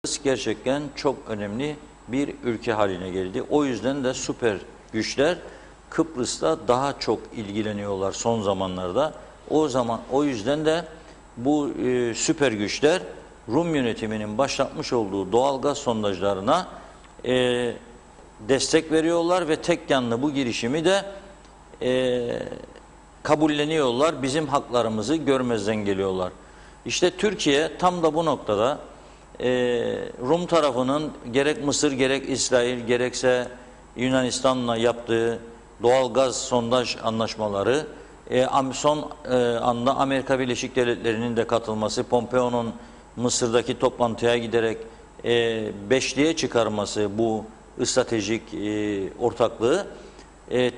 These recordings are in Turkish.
Kıbrıs gerçekten çok önemli bir ülke haline geldi. O yüzden de süper güçler Kıbrıs'ta daha çok ilgileniyorlar son zamanlarda. O yüzden de bu süper güçler Rum yönetiminin başlatmış olduğu doğalgaz sondajlarına destek veriyorlar ve tek yanlı bu girişimi de kabulleniyorlar. Bizim haklarımızı görmezden geliyorlar. İşte Türkiye tam da bu noktada Rum tarafının gerek Mısır, gerek İsrail, gerekse Yunanistan'la yaptığı doğalgaz sondaj anlaşmaları, son anda Amerika Birleşik Devletleri'nin de katılması, Pompeo'nun Mısır'daki toplantıya giderek beşliğe çıkarması bu stratejik ortaklığı,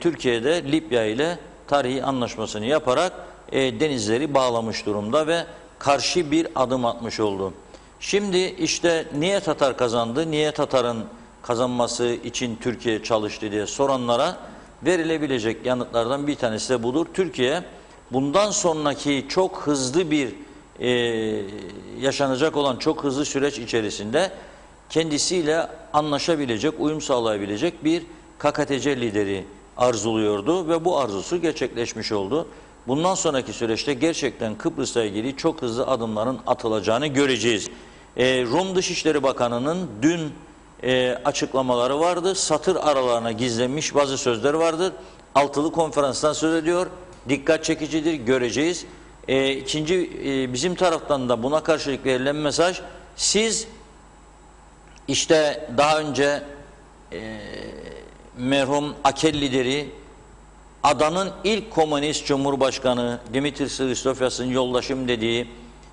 Türkiye'de Libya ile tarihi anlaşmasını yaparak denizleri bağlamış durumda ve karşı bir adım atmış oldu. Şimdi işte niye Tatar kazandı, niye Tatar'ın kazanması için Türkiye çalıştı diye soranlara verilebilecek yanıtlardan bir tanesi de budur. Türkiye bundan sonraki çok hızlı bir yaşanacak olan çok hızlı süreç içerisinde kendisiyle anlaşabilecek, uyum sağlayabilecek bir KKTC lideri arzuluyordu ve bu arzusu gerçekleşmiş oldu. Bundan sonraki süreçte gerçekten Kıbrıs'la ilgili çok hızlı adımların atılacağını göreceğiz. Rum Dışişleri Bakanı'nın dün açıklamaları vardı. Satır aralarına gizlenmiş bazı sözler vardır. Altılı konferanstan söz ediyor. Dikkat çekicidir, göreceğiz. Bizim taraftan da buna karşılık verilen mesaj, siz işte daha önce merhum AKEL lideri, adanın ilk komünist cumhurbaşkanı Dimitris Christofias'ın yoldaşım dediği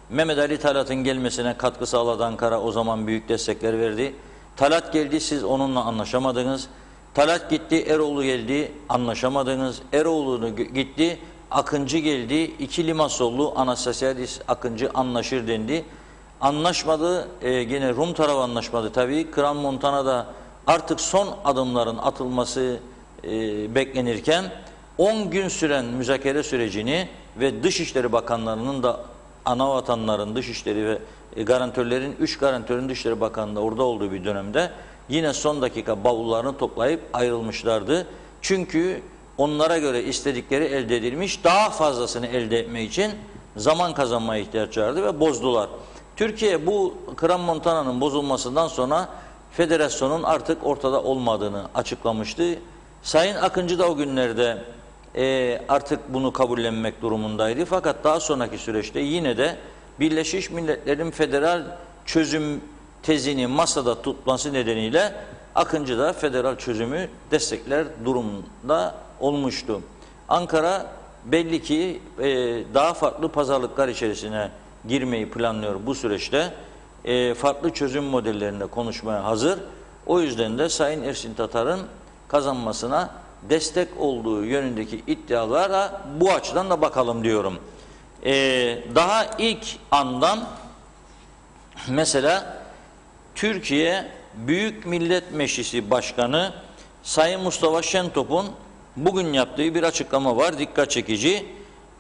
Mehmet Ali Talat'ın gelmesine katkı sağladı Ankara, o zaman büyük destekler verdi. Talat geldi, siz onunla anlaşamadınız. Talat gitti, Eroğlu geldi, anlaşamadınız. Eroğlu gitti, Akıncı geldi. İki Limasollu, Anastasiadis Akıncı anlaşır dendi. Anlaşmadı, yine Rum tarafı anlaşmadı tabii. Kran Montana'da artık son adımların atılması beklenirken 10 gün süren müzakere sürecini ve Dışişleri Bakanlarının da anavatanların, dışişleri ve garantörlerin, 3 garantörün Dışişleri Bakanı'nda orada olduğu bir dönemde yine son dakika bavullarını toplayıp ayrılmışlardı. Çünkü onlara göre istedikleri elde edilmiş, daha fazlasını elde etmek için zaman kazanmaya ihtiyaç vardı ve bozdular. Türkiye bu Kran Montana'nın bozulmasından sonra federasyonun artık ortada olmadığını açıklamıştı. Sayın Akıncı da o günlerde artık bunu kabullenmek durumundaydı. Fakat daha sonraki süreçte yine de Birleşmiş Milletler'in federal çözüm tezini masada tutması nedeniyle Akıncı da federal çözümü destekler durumunda olmuştu. Ankara belli ki daha farklı pazarlıklar içerisine girmeyi planlıyor bu süreçte. Farklı çözüm modellerinde konuşmaya hazır. O yüzden de Sayın Ersin Tatar'ın kazanmasına destek olduğu yönündeki iddialara bu açıdan da bakalım diyorum. Daha ilk andan mesela Türkiye Büyük Millet Meclisi Başkanı Sayın Mustafa Şentop'un bugün yaptığı bir açıklama var, dikkat çekici.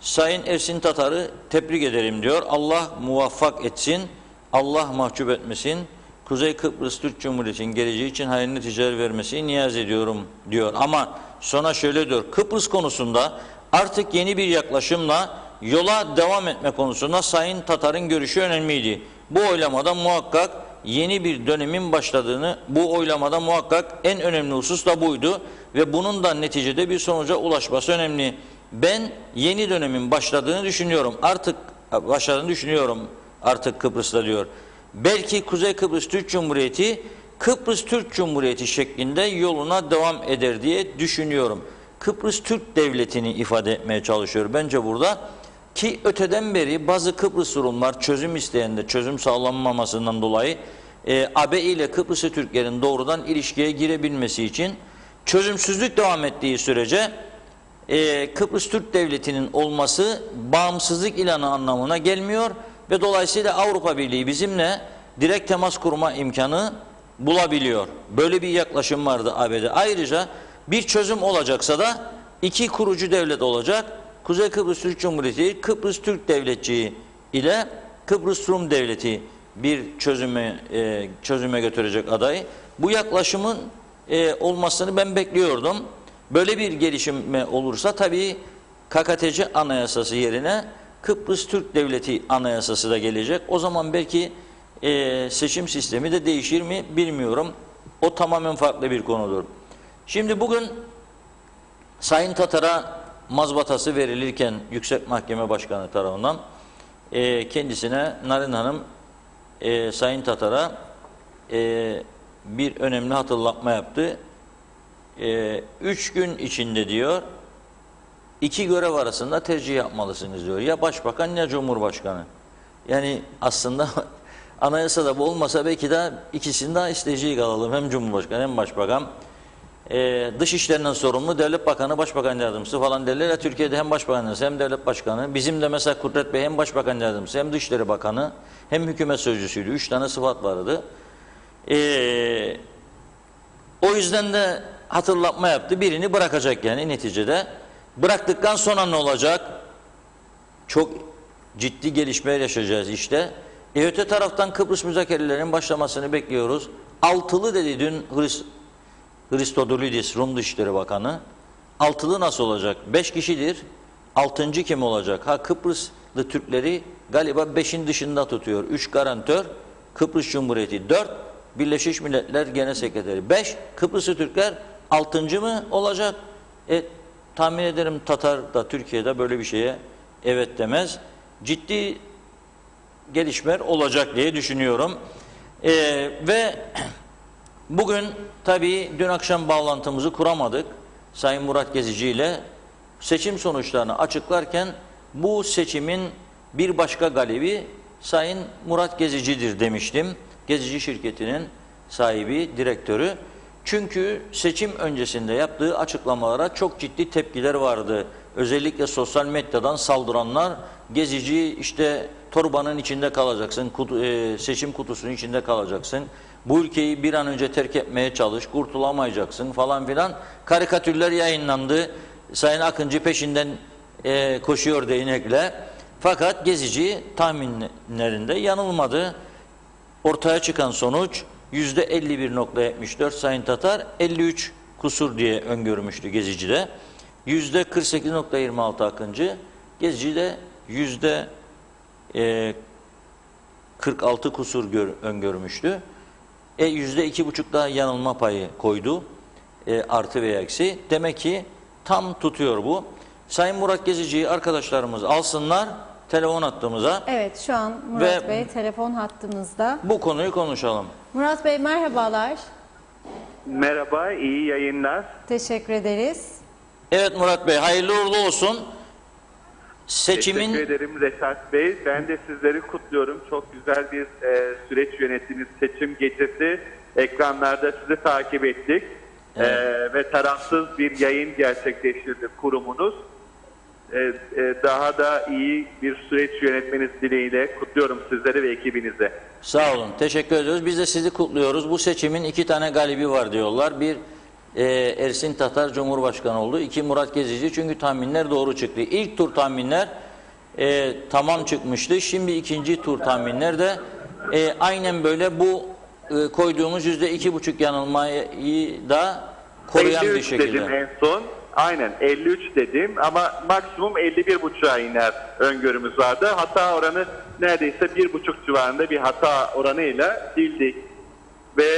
Sayın Ersin Tatar'ı tebrik ederim diyor. Allah muvaffak etsin, Allah mahcup etmesin. Kuzey Kıbrıs Türk Cumhuriyeti'nin geleceği için hayırlı neticeler vermesini niyaz ediyorum diyor. Ama sonra şöyle diyor, Kıbrıs konusunda artık yeni bir yaklaşımla yola devam etme konusunda Sayın Tatar'ın görüşü önemliydi. Bu oylamada muhakkak yeni bir dönemin başladığını, bu oylamada muhakkak en önemli husus da buydu ve bunun da neticede bir sonuca ulaşması önemli. Ben yeni dönemin başladığını düşünüyorum. Artık Kıbrıs'ta diyor. Belki Kuzey Kıbrıs Türk Cumhuriyeti, Kıbrıs Türk Cumhuriyeti şeklinde yoluna devam eder diye düşünüyorum. Kıbrıs Türk Devleti'ni ifade etmeye çalışıyor bence burada. Ki öteden beri bazı Kıbrıs Rumlar çözüm isteyen de çözüm sağlanmamasından dolayı AB ile Kıbrıslı Türklerin doğrudan ilişkiye girebilmesi için çözümsüzlük devam ettiği sürece Kıbrıs Türk Devleti'nin olması bağımsızlık ilanı anlamına gelmiyor ve dolayısıyla Avrupa Birliği bizimle direkt temas kurma imkanı bulabiliyor. Böyle bir yaklaşım vardı AB'de. Ayrıca bir çözüm olacaksa da iki kurucu devlet olacak. Kuzey Kıbrıs Türk Cumhuriyeti, Kıbrıs Türk Devletçiği ile Kıbrıs Rum Devleti bir çözüme götürecek aday. Bu yaklaşımın olmasını ben bekliyordum. Böyle bir gelişme olursa tabii KKTC Anayasası yerine Kıbrıs Türk Devleti Anayasası da gelecek. O zaman belki seçim sistemi de değişir mi bilmiyorum. O tamamen farklı bir konudur. Şimdi bugün Sayın Tatar'a mazbatası verilirken Yüksek Mahkeme Başkanı tarafından kendisine Narin Hanım Sayın Tatar'a bir önemli hatırlatma yaptı. 3 gün içinde diyor 2 görev arasında tercih yapmalısınız diyor. Ya başbakan ya cumhurbaşkanı. Yani aslında anayasada bu olmasa belki de ikisini daha isteyeceği kalalım. Hem cumhurbaşkanı hem başbakan. Dışişlerinden sorumlu devlet bakanı, başbakan yardımcısı falan derler ya, Türkiye'de hem başbakan yardımcısı hem devlet başkanı. Bizim de mesela Kudret Bey hem başbakan yardımcısı hem dışişleri bakanı hem hükümet sözcüsüydü. 3 tane sıfat vardı. O yüzden de hatırlatma yaptı. Birini bırakacak yani neticede. Bıraktıktan sonra ne olacak? Çok ciddi gelişmeler yaşayacağız işte. Öte taraftan Kıbrıs müzakerelerinin başlamasını bekliyoruz. Altılı dedi dün Christodoulidis Rum Dışişleri Bakanı. Altılı nasıl olacak? 5 kişidir. 6. kim olacak? Ha, Kıbrıslı Türkleri galiba 5'in dışında tutuyor. 3 garantör, Kıbrıs Cumhuriyeti 4, Birleşmiş Milletler Genel Sekreteri 5, Kıbrıslı Türkler 6. mı olacak? Tahmin ederim Tatar da Türkiye'de böyle bir şeye evet demez. Ciddi gelişmeler olacak diye düşünüyorum. Ve bugün tabii dün akşam bağlantımızı kuramadık Sayın Murat Gezici ile. Seçim sonuçlarını açıklarken bu seçimin bir başka galibi Sayın Murat Gezici'dir demiştim. Gezici şirketinin sahibi, direktörü. Çünkü seçim öncesinde yaptığı açıklamalara çok ciddi tepkiler vardı. Özellikle sosyal medyadan saldıranlar, Gezici işte torbanın içinde kalacaksın, seçim kutusunun içinde kalacaksın, bu ülkeyi bir an önce terk etmeye çalış, kurtulamayacaksın falan filan karikatürler yayınlandı. Sayın Akıncı peşinden koşuyor değnekle. Fakat Gezici tahminlerinde yanılmadı. Ortaya çıkan sonuç %51.74, Sayın Tatar 53 kusur diye öngörmüştü Gezici'de. %48.26 Akıncı, Gezici'de %46 kusur öngörmüştü. %2,5 daha yanılma payı koydu. Artı veya eksi. Demek ki tam tutuyor bu. Sayın Murat Gezici'yi arkadaşlarımız alsınlar telefon hattımıza. Evet, şu an Murat Bey telefon hattımızda. Bu konuyu konuşalım. Murat Bey merhabalar. Merhaba, iyi yayınlar. Teşekkür ederiz. Evet Murat Bey, hayırlı uğurlu olsun. Seçimin... Teşekkür ederim Reşat Bey. Ben de sizleri kutluyorum. Çok güzel bir süreç yönettiniz. Seçim gecesi ekranlarda sizi takip ettik. Evet. Ve tarafsız bir yayın gerçekleştirdi kurumunuz. Daha da iyi bir süreç yönetmeniz dileğiyle kutluyorum sizleri ve ekibinize. Sağ olun, teşekkür ediyoruz. Biz de sizi kutluyoruz. Bu seçimin 2 tane galibi var diyorlar. Bir Ersin Tatar Cumhurbaşkanı oldu. 2 Murat Gezici, çünkü tahminler doğru çıktı. İlk tur tahminler tamam çıkmıştı. Şimdi ikinci tur tahminler de aynen böyle bu koyduğumuz %2,5 yanılmayı da koruyan bir şekilde. 53 dedim en son. Aynen 53 dedim ama maksimum 51,5'a iner öngörümüz vardı. Hata oranı neredeyse 1,5 civarında bir hata oranıyla bildik. Ve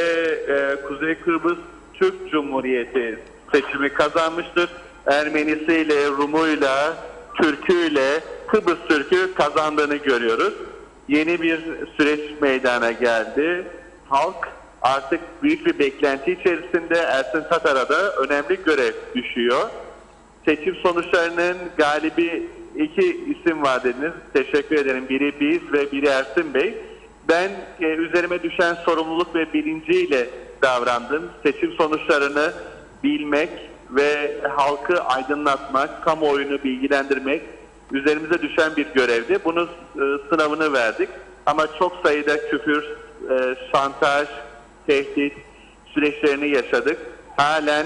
Kuzey Kıbrıs Türk Cumhuriyeti seçimi kazanmıştır. Ermenisiyle, Rumuyla, Türküyle, Kıbrıs Türk'ü kazandığını görüyoruz. Yeni bir süreç meydana geldi. Halk artık büyük bir beklenti içerisinde. Ersin Tatar'a da önemli görev düşüyor. Seçim sonuçlarının galibi 2 isim var dediniz. Teşekkür ederim. Biri biz ve biri Ersin Bey. Ben üzerime düşen sorumluluk ve bilinciyle davrandım. Seçim sonuçlarını bilmek ve halkı aydınlatmak, kamuoyunu bilgilendirmek üzerimize düşen bir görevdi. Bunun sınavını verdik. Ama çok sayıda küfür, şantaj, tehdit süreçlerini yaşadık. Halen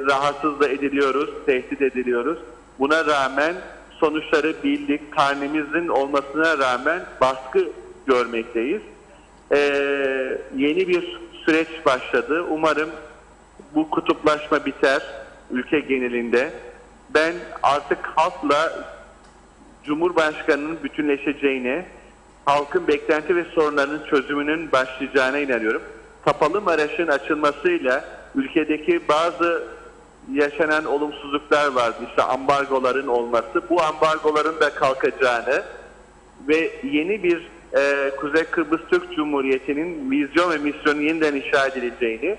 rahatsız da ediliyoruz, tehdit ediliyoruz. Buna rağmen sonuçları bildik. Karnemizin olmasına rağmen baskı görmekteyiz. yeni bir süreç başladı. Umarım bu kutuplaşma biter ülke genelinde. Ben artık halkla Cumhurbaşkanı'nın bütünleşeceğine, halkın beklenti ve sorunlarının çözümünün başlayacağına inanıyorum. Kapalı Maraş'ın açılmasıyla ülkedeki bazı yaşanan olumsuzluklar vardı. İşte ambargoların olması, bu ambargoların da kalkacağını ve yeni bir Kuzey Kıbrıs Türk Cumhuriyeti'nin vizyon ve misyonu yeniden inşa edileceğini,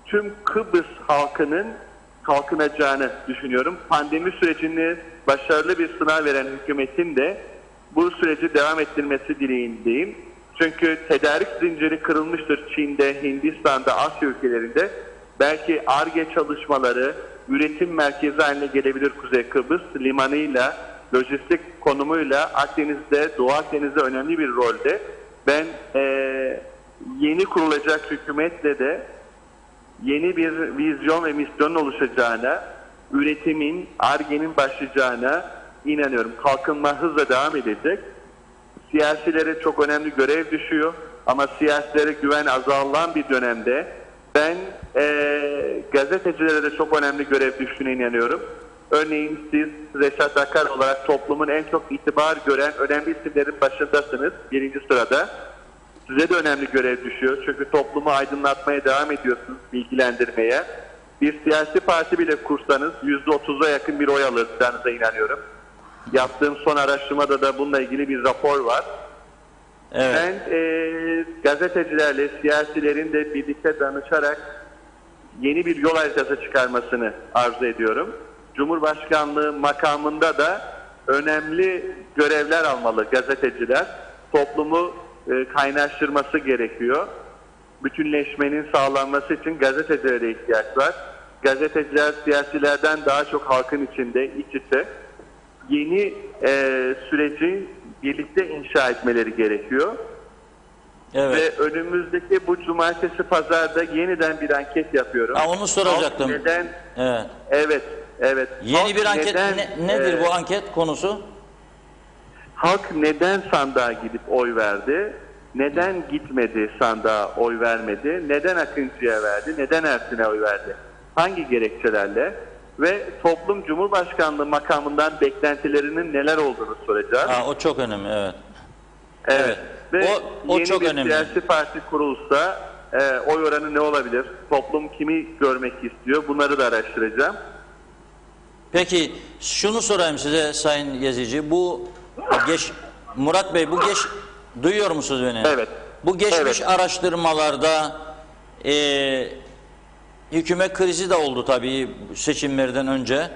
tüm Kıbrıs halkının kalkınacağını düşünüyorum. Pandemi sürecini başarılı bir sınav veren hükümetin de bu süreci devam ettirmesi dileğindeyim. Çünkü tedarik zinciri kırılmıştır Çin'de, Hindistan'da, Asya ülkelerinde. Belki Ar-Ge çalışmaları üretim merkezi haline gelebilir Kuzey Kıbrıs. Limanıyla, lojistik konumuyla Akdeniz'de, Doğu Akdeniz'de önemli bir rolde. Ben yeni kurulacak hükümetle de yeni bir vizyon ve misyonun oluşacağına, üretimin, Ar-Ge'nin başlayacağına inanıyorum. Kalkınma hızla devam edecek. Siyasilere çok önemli görev düşüyor ama siyasilere güven azalan bir dönemde ben gazetecilere de çok önemli görev düştüğüne inanıyorum. Örneğin siz Reşat Akar olarak toplumun en çok itibar gören önemli isimlerin başındasınız, birinci sırada. Size de önemli görev düşüyor. Çünkü toplumu aydınlatmaya devam ediyorsunuz, bilgilendirmeye. Bir siyasi parti bile kursanız %30'a yakın bir oy alacağınıza inanıyorum. Yaptığım son araştırmada da bununla ilgili bir rapor var. Evet. Ben gazetecilerle, siyasilerin de birlikte danışarak yeni bir yol haritası çıkarmasını arzu ediyorum. Cumhurbaşkanlığı makamında da önemli görevler almalı gazeteciler. Toplumu kaynaştırması gerekiyor. Bütünleşmenin sağlanması için gazetecilere ihtiyaç var. Gazeteciler siyasilerden daha çok halkın içinde, iç içe. Yeni süreci birlikte inşa etmeleri gerekiyor. Evet. Ve önümüzdeki bu cumartesi pazarda yeniden bir anket yapıyorum. Onu soracaktım. Halk neden? Evet. Evet. Yeni Halk bir anket neden, nedir bu anket konusu? Halk neden sandığa gidip oy verdi? Neden gitmedi sandığa oy vermedi? Neden Akıncı'ya verdi? Neden Ersin'e oy verdi? Hangi gerekçelerle? Ve toplum Cumhurbaşkanlığı makamından beklentilerinin neler olduğunu soracağız. O çok önemli, evet. Evet. Ve o yeni çok bir önemli. siyasi parti kurulsa oy oranı ne olabilir? Toplum kimi görmek istiyor? Bunları da araştıracağım. Peki şunu sorayım size Sayın Gezici. Murat Bey, duyuyor musunuz beni? Evet. Bu geçmiş Evet. araştırmalarda hükümet krizi de oldu tabii seçimlerden önce.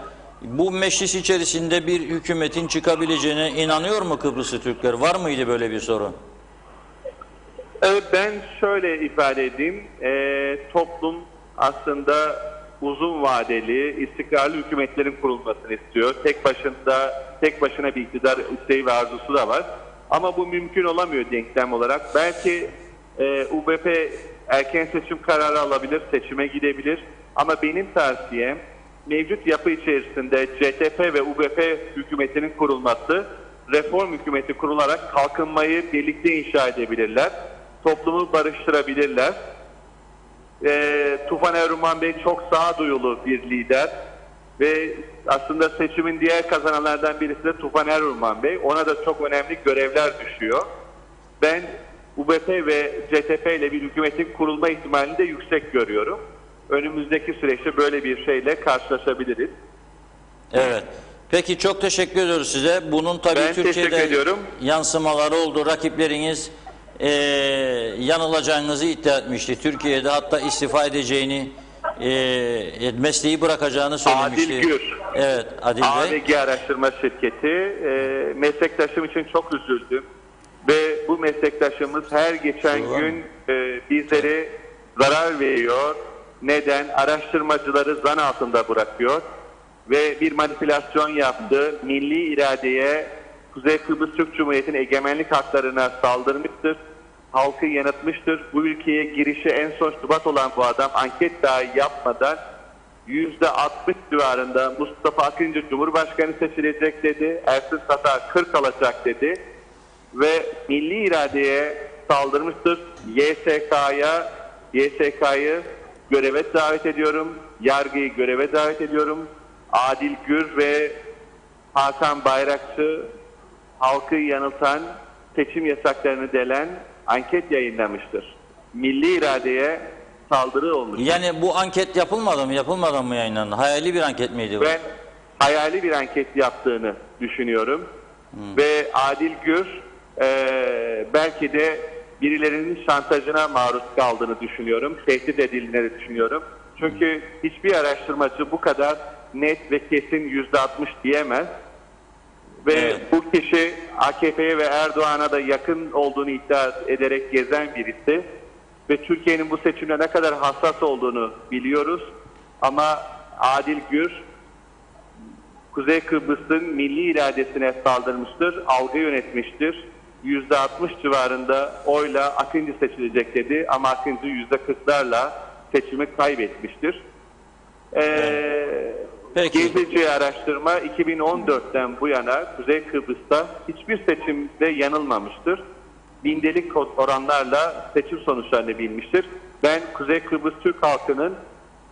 Bu meclis içerisinde bir hükümetin çıkabileceğine inanıyor mu Kıbrıslı Türkler? Var mıydı böyle bir sorun? Evet, ben şöyle ifade edeyim. Toplum aslında uzun vadeli, istikrarlı hükümetlerin kurulmasını istiyor. Tek başına bir iktidar isteği ve arzusu da var. Ama bu mümkün olamıyor denklem olarak. Belki UBP erken seçim kararı alabilir, seçime gidebilir. Ama benim tavsiyem mevcut yapı içerisinde CTP ve UBP hükümetinin kurulması, reform hükümeti kurularak kalkınmayı birlikte inşa edebilirler. Toplumu barıştırabilirler. Tufan Erman Bey çok sağduyulu bir lider ve aslında seçimin diğer kazananlardan birisi de Tufan Erman Bey. Ona da çok önemli görevler düşüyor. Ben UBP ve CTP ile bir hükümetin kurulma ihtimalini de yüksek görüyorum. Önümüzdeki süreçte böyle bir şeyle karşılaşabiliriz. Evet. Peki çok teşekkür ediyoruz size. Bunun tabii Ben Türkiye'de yansımaları oldu. Rakipleriniz yanılacağınızı iddia etmişti. Türkiye'de hatta istifa edeceğini, mesleği bırakacağını söylemişti. Adil Gür. Evet, Adil Bey. AVG Araştırma Şirketi. Meslektaşım için çok üzüldüm. Ve bu meslektaşımız her geçen gün bizlere zarar veriyor. Neden? Araştırmacıları zan altında bırakıyor. Ve bir manipülasyon yaptı. Milli iradeye, Kuzey Kıbrıs Türk Cumhuriyeti'nin egemenlik haklarına saldırmıştır. Halkı yanıltmıştır. Bu ülkeye girişi en son Şubat olan bu adam anket dahi yapmadan %60 civarında Mustafa Akıncı Cumhurbaşkanı seçilecek dedi. Ersin Tatar 40 alacak dedi. Ve milli iradeye saldırmıştır. YSK'yı göreve davet ediyorum. Yargıyı göreve davet ediyorum. Adil Gür ve Hakan Bayrakçı halkı yanıltan, seçim yasaklarını delen anket yayınlamıştır. Milli iradeye saldırı olmuştur. Yani bu anket yapılmadı mı? Yapılmadan mı yayınlandı? Hayali bir anket miydi bu? Ben hayali bir anket yaptığını düşünüyorum. Ve Adil Gür belki de birilerinin şantajına maruz kaldığını düşünüyorum. Tehdit edildiğini düşünüyorum. Çünkü hiçbir araştırmacı bu kadar net ve kesin %60 diyemez. Ve Evet. bu kişi AKP'ye ve Erdoğan'a da yakın olduğunu iddia ederek gezen birisi. Ve Türkiye'nin bu seçimde ne kadar hassas olduğunu biliyoruz. Ama Adil Gür Kuzey Kıbrıs'ın milli iradesine saldırmıştır, algı yönetmiştir. %60 civarında oyla Akıncı seçilecek dedi ama Akıncı %40'larla seçimi kaybetmiştir. Peki. Gezici araştırma 2014'ten bu yana Kuzey Kıbrıs'ta hiçbir seçimde yanılmamıştır. Bindelik oranlarla seçim sonuçlarını bilmiştir. Ben Kuzey Kıbrıs Türk halkının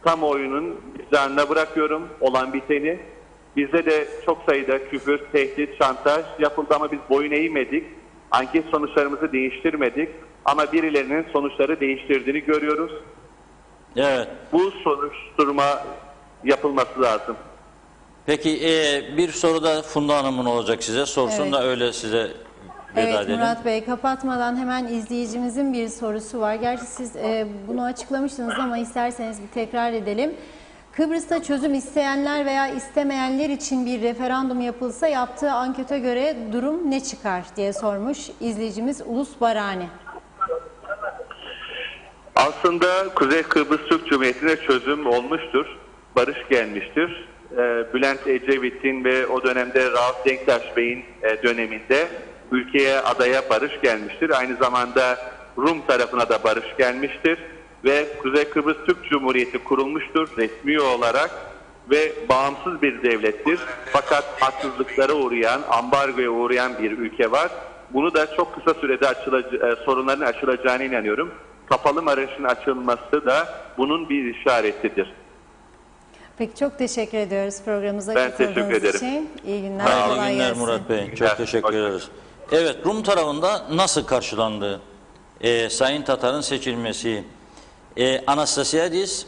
kamuoyunun vicdanına bırakıyorum olan biteni. Bizde de çok sayıda küfür, tehdit, şantaj yapıldı ama biz boyun eğmedik. Anket sonuçlarımızı değiştirmedik. Ama birilerinin sonuçları değiştirdiğini görüyoruz. Evet. Bu soruşturma yapılması lazım. Peki bir soru da Funda Hanım'ın olacak size. Sorsun Evet. da öyle size veda Evet edelim. Murat Bey, kapatmadan hemen izleyicimizin bir sorusu var. Gerçi siz bunu açıklamıştınız ama isterseniz bir tekrar edelim. Kıbrıs'ta çözüm isteyenler veya istemeyenler için bir referandum yapılsa yaptığı ankete göre durum ne çıkar diye sormuş izleyicimiz Ulus Barani. Aslında Kuzey Kıbrıs Türk Cumhuriyeti'ne çözüm olmuştur. Barış gelmiştir. Bülent Ecevit'in ve o dönemde Rauf Denktaş Bey'in döneminde ülkeye, adaya barış gelmiştir. Aynı zamanda Rum tarafına da barış gelmiştir. Ve Kuzey Kıbrıs Türk Cumhuriyeti kurulmuştur resmi olarak ve bağımsız bir devlettir. Fakat haksızlıklara uğrayan, ambargoya uğrayan bir ülke var. Bunu da çok kısa sürede sorunların aşılacağına inanıyorum. Kapalı Maraş'ın açılması da bunun bir işaretidir. Peki çok teşekkür ediyoruz programımıza Ben katıldığınız teşekkür ederim. için. İyi günler, Hayırlı kolay günler gelsin. Murat Bey. günler. Çok teşekkür Hoşçakalın. ederiz. Evet, Rum tarafında nasıl karşılandı? Sayın Tatar'ın seçilmesi. Anastasiadis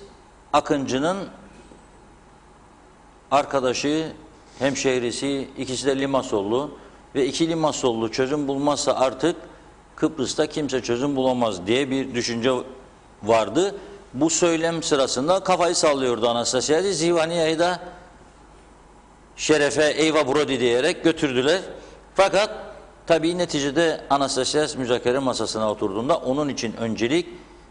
Akıncı'nın arkadaşı, hemşehrisi, ikisi de Limasollu ve iki Limasollu çözüm bulmazsa artık Kıbrıs'ta kimse çözüm bulamaz diye bir düşünce vardı. Bu söylem sırasında kafayı sallıyordu Anastasiadis. Zivania'yı da şerefe eyva brodi diyerek götürdüler. Fakat tabii neticede Anastasiadis müzakere masasına oturduğunda onun için öncelik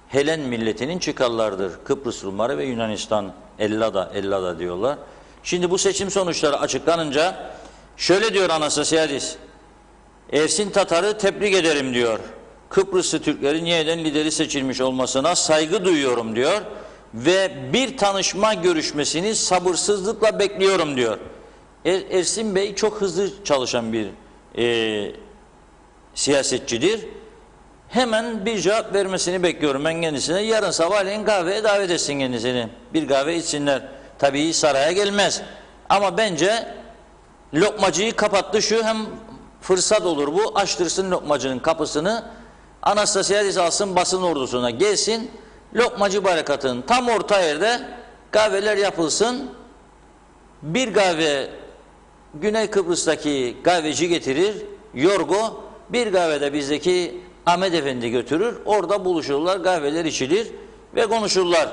Helen milletinin çıkarlarıdır. Kıbrıs Rumları ve Yunanistan Ellada diyorlar. Şimdi bu seçim sonuçları açıklanınca şöyle diyor Anastasiadis. Ersin Tatar'ı tebrik ederim diyor. Kıbrıslı Türklerin yeniden lideri seçilmiş olmasına saygı duyuyorum diyor. Ve bir tanışma görüşmesini sabırsızlıkla bekliyorum diyor. Ersin Bey çok hızlı çalışan bir siyasetçidir. Hemen bir cevap vermesini bekliyorum ben kendisine. Yarın sabahleyin kahveye davet etsin kendisini. Bir kahve içsinler. Tabii saraya gelmez. Ama bence lokmacıyı kapattı şu, hem fırsat olur bu. Açtırsın lokmacının kapısını. Anastasiadis alsın basın ordusuna gelsin. Lokmacı barikatının tam orta yerde kahveler yapılsın. Bir kahve Güney Kıbrıs'taki kahveci getirir, Yorgo. Bir kahvede bizdeki Ahmet Efendi götürür. Orada buluşurlar, kahveler içilir ve konuşurlar.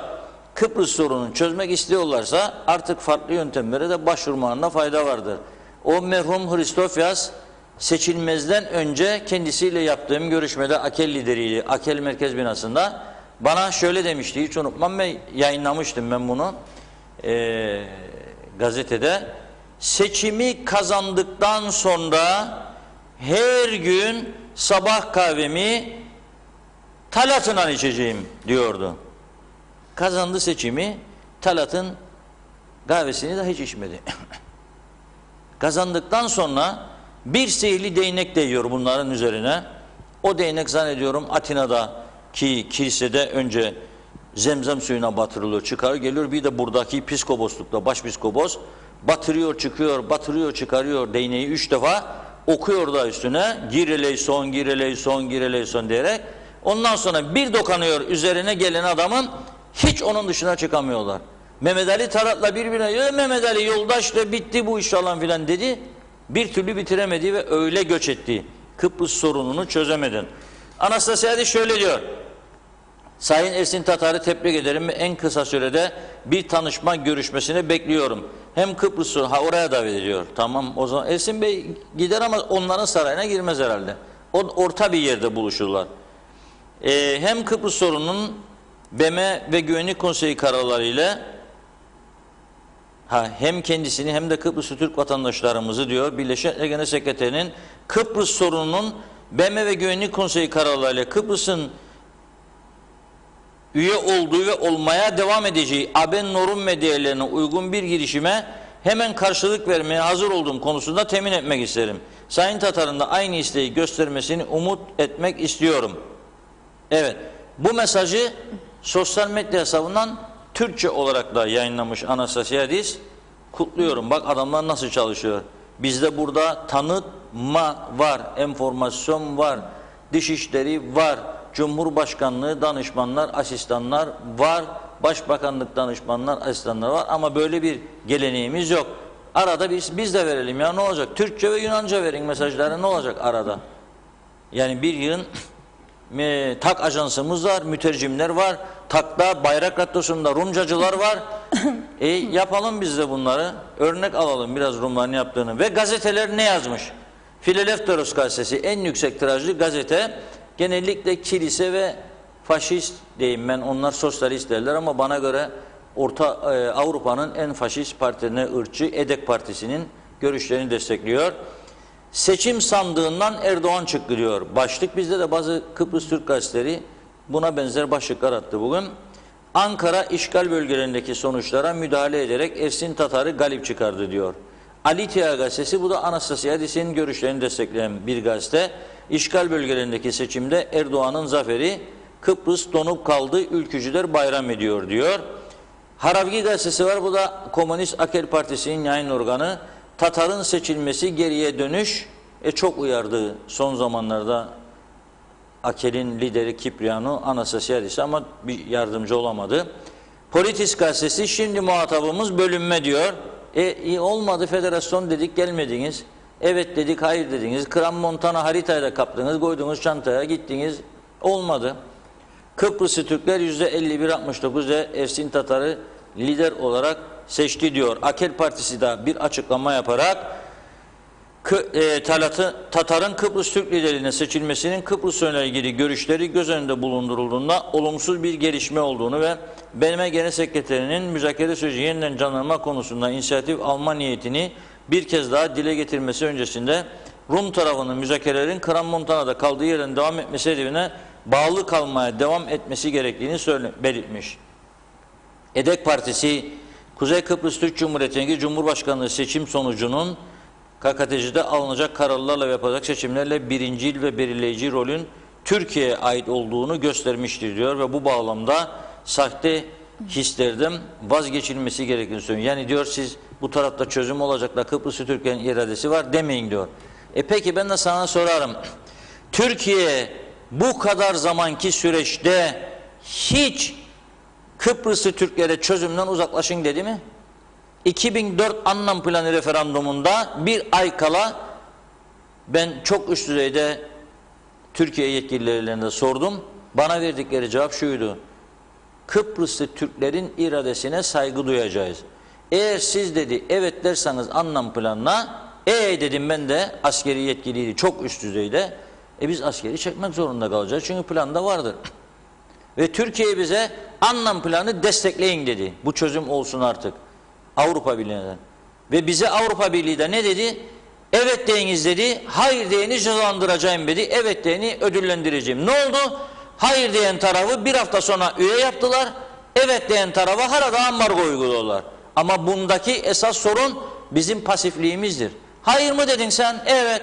Kıbrıs sorununu çözmek istiyorlarsa artık farklı yöntemlere de başvurmalarında fayda vardır. O merhum Hristofyas seçilmezden önce kendisiyle yaptığım görüşmede AKEL lideriyle, AKEL Merkez Binası'nda bana şöyle demişti, hiç unutmam, ve yayınlamıştım ben bunu gazetede. Seçimi kazandıktan sonra her gün sabah kahvemi Talat'ından içeceğim diyordu. Kazandı seçimi, Talat'ın kahvesini de hiç içmedi. Kazandıktan sonra bir sihirli değnek değiyor bunların üzerine. O değnek zannediyorum Atina'daki kilisede önce zemzem suyuna batırılıyor, çıkar geliyor. Bir de buradaki piskoposlukta başpiskopos batırıyor, çıkıyor, batırıyor, çıkarıyor değneği 3 defa okuyor da üstüne gireleyson, gireleyson, gireleyson diyerek. Ondan sonra bir dokanıyor üzerine gelen adamın, hiç onun dışına çıkamıyorlar. Mehmet Ali Tarat'la birbirine Mehmet Ali yoldaşla bitti bu iş falan filan dedi. Bir türlü bitiremedi ve öyle göç etti. Kıbrıs sorununu çözemedin. Anastasiadis şöyle diyor. Sayın Ersin Tatar'ı tebrik ederim ve en kısa sürede bir tanışma görüşmesini bekliyorum. Hem Kıbrıs'ı oraya davet ediyor. Tamam, o zaman Ersin Bey gider ama onların sarayına girmez herhalde. Orta bir yerde buluşurlar. Hem Kıbrıs sorununun BM ve Güvenlik Konseyi kararları ile hem kendisini hem de Kıbrıslı Türk vatandaşlarımızı diyor Birleşmiş Milletler Genel Sekreterinin Kıbrıs sorununun BM ve Güvenlik Konseyi kararlarıyla Kıbrıs'ın üye olduğu ve olmaya devam edeceği AB norm ve değerlerine uygun bir girişime hemen karşılık vermeye hazır olduğum konusunda temin etmek isterim. Sayın Tatar'ın da aynı isteği göstermesini umut etmek istiyorum. Evet, bu mesajı sosyal medya hesabından Türkçe olarak da yayınlamış Anastasiadis. Kutluyorum. Bak adamlar nasıl çalışıyor. Bizde burada tanıtma var, enformasyon var, dışişleri var, Cumhurbaşkanlığı danışmanlar, asistanlar var, Başbakanlık danışmanlar, asistanlar var ama böyle bir geleneğimiz yok. Arada biz de verelim ya, ne olacak? Türkçe ve Yunanca verin mesajları, ne olacak arada? Yani bir yığın TAK ajansımız var, mütercimler var, TAK'ta Bayrak Radyosu'nda Rumcacılar var. Yapalım biz de bunları, örnek alalım biraz Rumların yaptığını. Ve gazeteler ne yazmış? Fileleftheros gazetesi en yüksek tirajlı gazete, genellikle kilise ve faşist diyeyim ben, onlar sosyalist derler ama bana göre Avrupa'nın en faşist partilerine ırkçı EDEK Partisi'nin görüşlerini destekliyor. Seçim sandığından Erdoğan çıktı diyor. Başlık, bizde de bazı Kıbrıs Türk gazeteleri buna benzer başlıklar attı bugün. Ankara işgal bölgelerindeki sonuçlara müdahale ederek Ersin Tatar'ı galip çıkardı diyor. Alitia gazetesi, bu da Anastasiadis'in görüşlerini destekleyen bir gazete. İşgal bölgelerindeki seçimde Erdoğan'ın zaferi, Kıbrıs donup kaldı, ülkücüler bayram ediyor diyor. Haravgi gazetesi var, bu da Komünist Akel Partisi'nin yayın organı. Tatar'ın seçilmesi geriye dönüş, çok uyardı son zamanlarda Akel'in lideri Kipriano Anastasiadis'i ama bir yardımcı olamadı. Politis gazetesi, şimdi muhatabımız bölünme diyor. Olmadı, federasyon dedik gelmediniz. Evet dedik, hayır dediniz. Kram Montana haritayla kaptınız, koydunuz çantaya, gittiniz. Olmadı. Kıbrıslı Türkler %51-69'da Ersin Tatar'ı lider olarak seçti diyor. Akel Partisi de bir açıklama yaparak Tatar'ın Kıbrıs Türk liderliğine seçilmesinin Kıbrıs'la ilgili görüşleri göz önünde bulundurulduğunda olumsuz bir gelişme olduğunu ve BM Genel Sekreterinin müzakere süreci yeniden canlanma konusunda inisiyatif alma niyetini bir kez daha dile getirmesi öncesinde Rum tarafının müzakerelerin Kram Montana'da kaldığı yerden devam etmesi hedefine bağlı kalmaya devam etmesi gerektiğini belirtmiş. EDEK Partisi, Kuzey Kıbrıs Türk Cumhuriyeti'ndeki Cumhurbaşkanlığı seçim sonucunun KKTC'de alınacak kararlarla ve yapacak seçimlerle birincil ve belirleyici rolün Türkiye'ye ait olduğunu göstermiştir diyor ve bu bağlamda sahte hislerden vazgeçilmesi gerektiğini söylüyor. Yani diyor, siz bu tarafta çözüm olacak da Kıbrıs'ı Türkiye'nin iradesi var demeyin diyor. Peki ben de sana sorarım. Türkiye bu kadar zamanki süreçte hiç Kıbrıslı Türklere çözümden uzaklaşın dedi mi? 2004 Anlam Planı referandumunda bir ay kala ben çok üst düzeyde Türkiye yetkililerine sordum. Bana verdikleri cevap şuydu: Kıbrıslı Türklerin iradesine saygı duyacağız. Eğer siz dedi evet derseniz Anlam Planı'na, dedim ben de askeri yetkiliydi çok üst düzeyde. Biz askeri çekmek zorunda kalacağız çünkü planda vardır. Ve Türkiye bize Anlam Planı destekleyin dedi. Bu çözüm olsun artık. Avrupa Birliği'nden. Ve bize Avrupa Birliği de ne dedi? Evet deyiniz dedi, hayır diyeni cezalandıracağım dedi, evet diyeni ödüllendireceğim. Ne oldu? Hayır diyen tarafı bir hafta sonra üye yaptılar, evet diyen tarafa hala da ambargo uyguluyorlar. Ama bundaki esas sorun bizim pasifliğimizdir. Hayır mı dedin sen? Evet.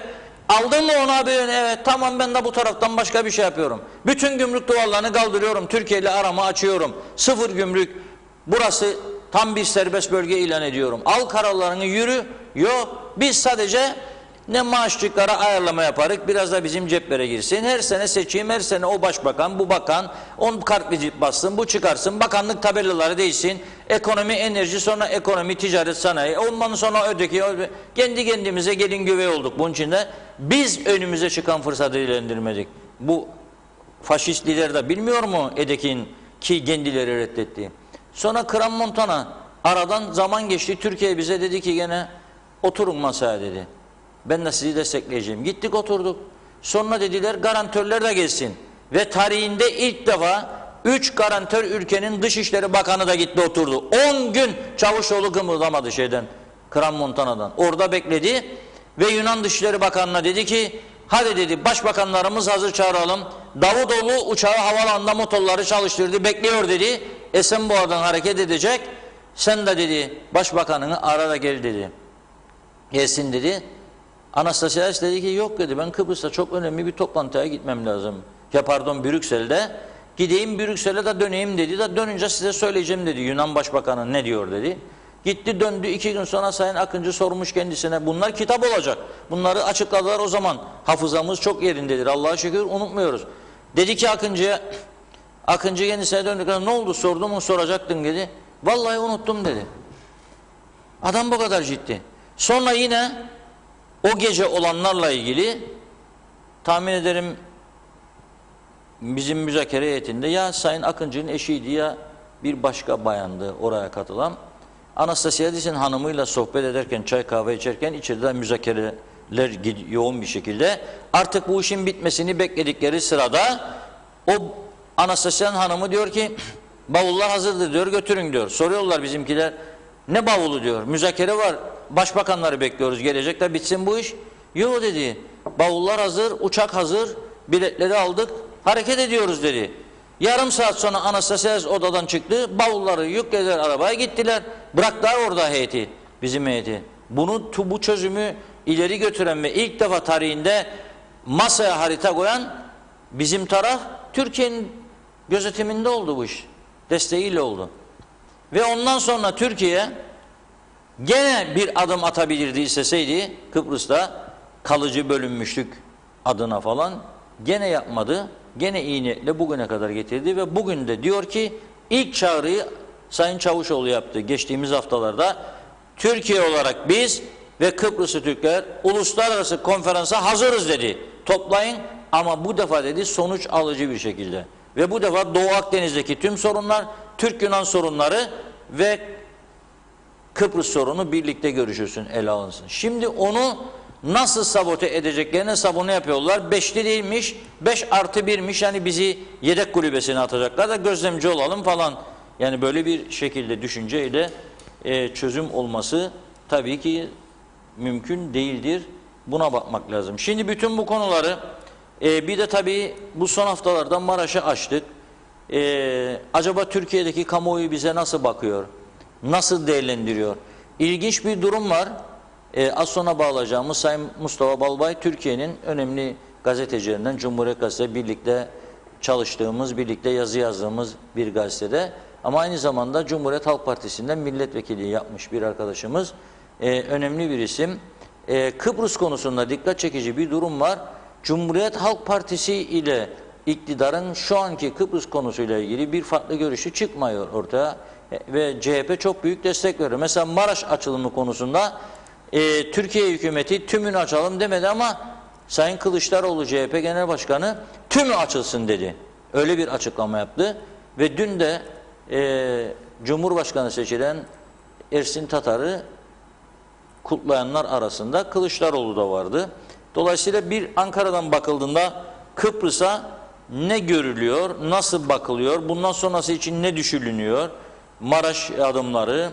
Aldın mı onu abi? Evet, tamam, ben de bu taraftan başka bir şey yapıyorum. Bütün gümrük duvarlarını kaldırıyorum. Türkiye ile aramı açıyorum. Sıfır gümrük. Burası tam bir serbest bölge ilan ediyorum. Al kararlarını, yürü. Yok, biz sadece ne maaşçıklara ayarlama yaparız, biraz da bizim ceplere girsin. Her sene seçeyim, her sene o başbakan, bu bakan, on kart vizit bassın, bu çıkarsın, bakanlık tabelaları değişsin, ekonomi, enerji, sonra ekonomi, ticaret, sanayi, ondan sonra öteki, kendi kendimize gelin güvey olduk. Bunun için de biz önümüze çıkan fırsatı değerlendirmedik. Bu faşist lider de bilmiyor mu Edek'in ki kendileri reddetti. Sonra Kram Montana, aradan zaman geçti, Türkiye bize dedi ki gene oturun masaya dedi. Ben de sizi destekleyeceğim. Gittik, oturduk. Sonra dediler garantörler de gelsin. Ve tarihinde ilk defa 3 garantör ülkenin Dışişleri Bakanı da gitti, oturdu. 10 gün Çavuşoğlu kımıldamadı şeyden, Kram Montana'dan. Orada bekledi ve Yunan Dışişleri Bakanı'na dedi ki hadi dedi, başbakanlarımız hazır, çağıralım. Davutoğlu uçağı havalanında motorları çalıştırdı, bekliyor dedi. Esenboğa'dan hareket edecek. Sen de dedi başbakanını ara da gel dedi. Gelsin dedi. Anastasiadis dedi ki yok dedi, ben Kıbrıs'ta çok önemli bir toplantıya gitmem lazım. Ya pardon, Brüksel'de. Gideyim Brüksel'e de döneyim dedi. De dönünce size söyleyeceğim dedi. Yunan Başbakanı ne diyor dedi. Gitti, döndü, 2 gün sonra Sayın Akıncı sormuş kendisine. Bunlar kitap olacak. Bunları açıkladılar o zaman. Hafızamız çok yerindedir. Allah'a şükür unutmuyoruz. Dedi ki Akıncı'ya, Akıncı kendisine döndükten ne oldu sordum mu, soracaktın dedi. Vallahi unuttum dedi. Adam bu kadar ciddi. Sonra yine o gece olanlarla ilgili tahmin ederim bizim müzakere heyetinde ya Sayın Akıncı'nın eşiydi ya bir başka bayandı oraya katılan. Anastasiadis'in hanımıyla sohbet ederken, çay kahve içerken içeride müzakereler yoğun bir şekilde. Artık bu işin bitmesini bekledikleri sırada o Anastasiadis'in hanımı diyor ki bavullar hazırdır diyor, götürün diyor. Soruyorlar bizimkiler, ne bavulu diyor, müzakere var, başbakanları bekliyoruz, gelecek de bitsin bu iş. Yok dedi, bavullar hazır, uçak hazır, biletleri aldık, hareket ediyoruz dedi. Yarım saat sonra Anastasiadis odadan çıktı, bavulları yüklediler, arabaya gittiler, bıraktılar orada heyeti, bizim heyeti. Bu çözümü ileri götüren ve ilk defa tarihinde masaya harita koyan bizim taraf, Türkiye'nin gözetiminde oldu bu iş, desteğiyle oldu. Ve ondan sonra Türkiye gene bir adım atabilirdi isteseydi, Kıbrıs'ta kalıcı bölünmüşlük adına falan, gene yapmadı. Gene iyi niyetle bugüne kadar getirdi ve bugün de diyor ki ilk çağrıyı Sayın Çavuşoğlu yaptı geçtiğimiz haftalarda. Türkiye olarak biz ve Kıbrıslı Türkler uluslararası konferansa hazırız dedi. Toplayın ama bu defa dedi sonuç alıcı bir şekilde. Ve bu defa Doğu Akdeniz'deki tüm sorunlar, Türk-Yunan sorunları ve Kıbrıs sorunu birlikte görüşülsün, ele alınsın. Şimdi onu nasıl sabote edeceklerine sabunu yapıyorlar. 5'li değilmiş, 5+1'miş, yani bizi yedek kulübesine atacaklar da gözlemci olalım falan. Yani böyle bir şekilde düşünceyle çözüm olması tabii ki mümkün değildir. Buna bakmak lazım. Şimdi bütün bu konuları bir de tabii bu son haftalarda Maraş'ı açtık. Acaba Türkiye'deki kamuoyu bize nasıl bakıyor? Nasıl değerlendiriyor? İlginç bir durum var. Az sonra bağlayacağımız Sayın Mustafa Balbay, Türkiye'nin önemli gazetecilerinden, Cumhuriyet Gazetesi, birlikte çalıştığımız, birlikte yazı yazdığımız bir gazetede. Ama aynı zamanda Cumhuriyet Halk Partisi'nden milletvekili yapmış bir arkadaşımız. Önemli bir isim. Kıbrıs konusunda dikkat çekici bir durum var. Cumhuriyet Halk Partisi ile iktidarın şu anki Kıbrıs konusuyla ilgili bir farklı görüşü çıkmıyor ortaya. Ve CHP çok büyük destek veriyor. Mesela Maraş açılımı konusunda Türkiye hükümeti tümünü açalım demedi ama Sayın Kılıçdaroğlu CHP Genel Başkanı tümü açılsın dedi. Öyle bir açıklama yaptı. Ve dün de Cumhurbaşkanı seçilen Ersin Tatar'ı kutlayanlar arasında Kılıçdaroğlu da vardı. Dolayısıyla bir Ankara'dan bakıldığında Kıbrıs'a ne görülüyor, nasıl bakılıyor, bundan sonrası için ne düşünülüyor, Maraş adımları,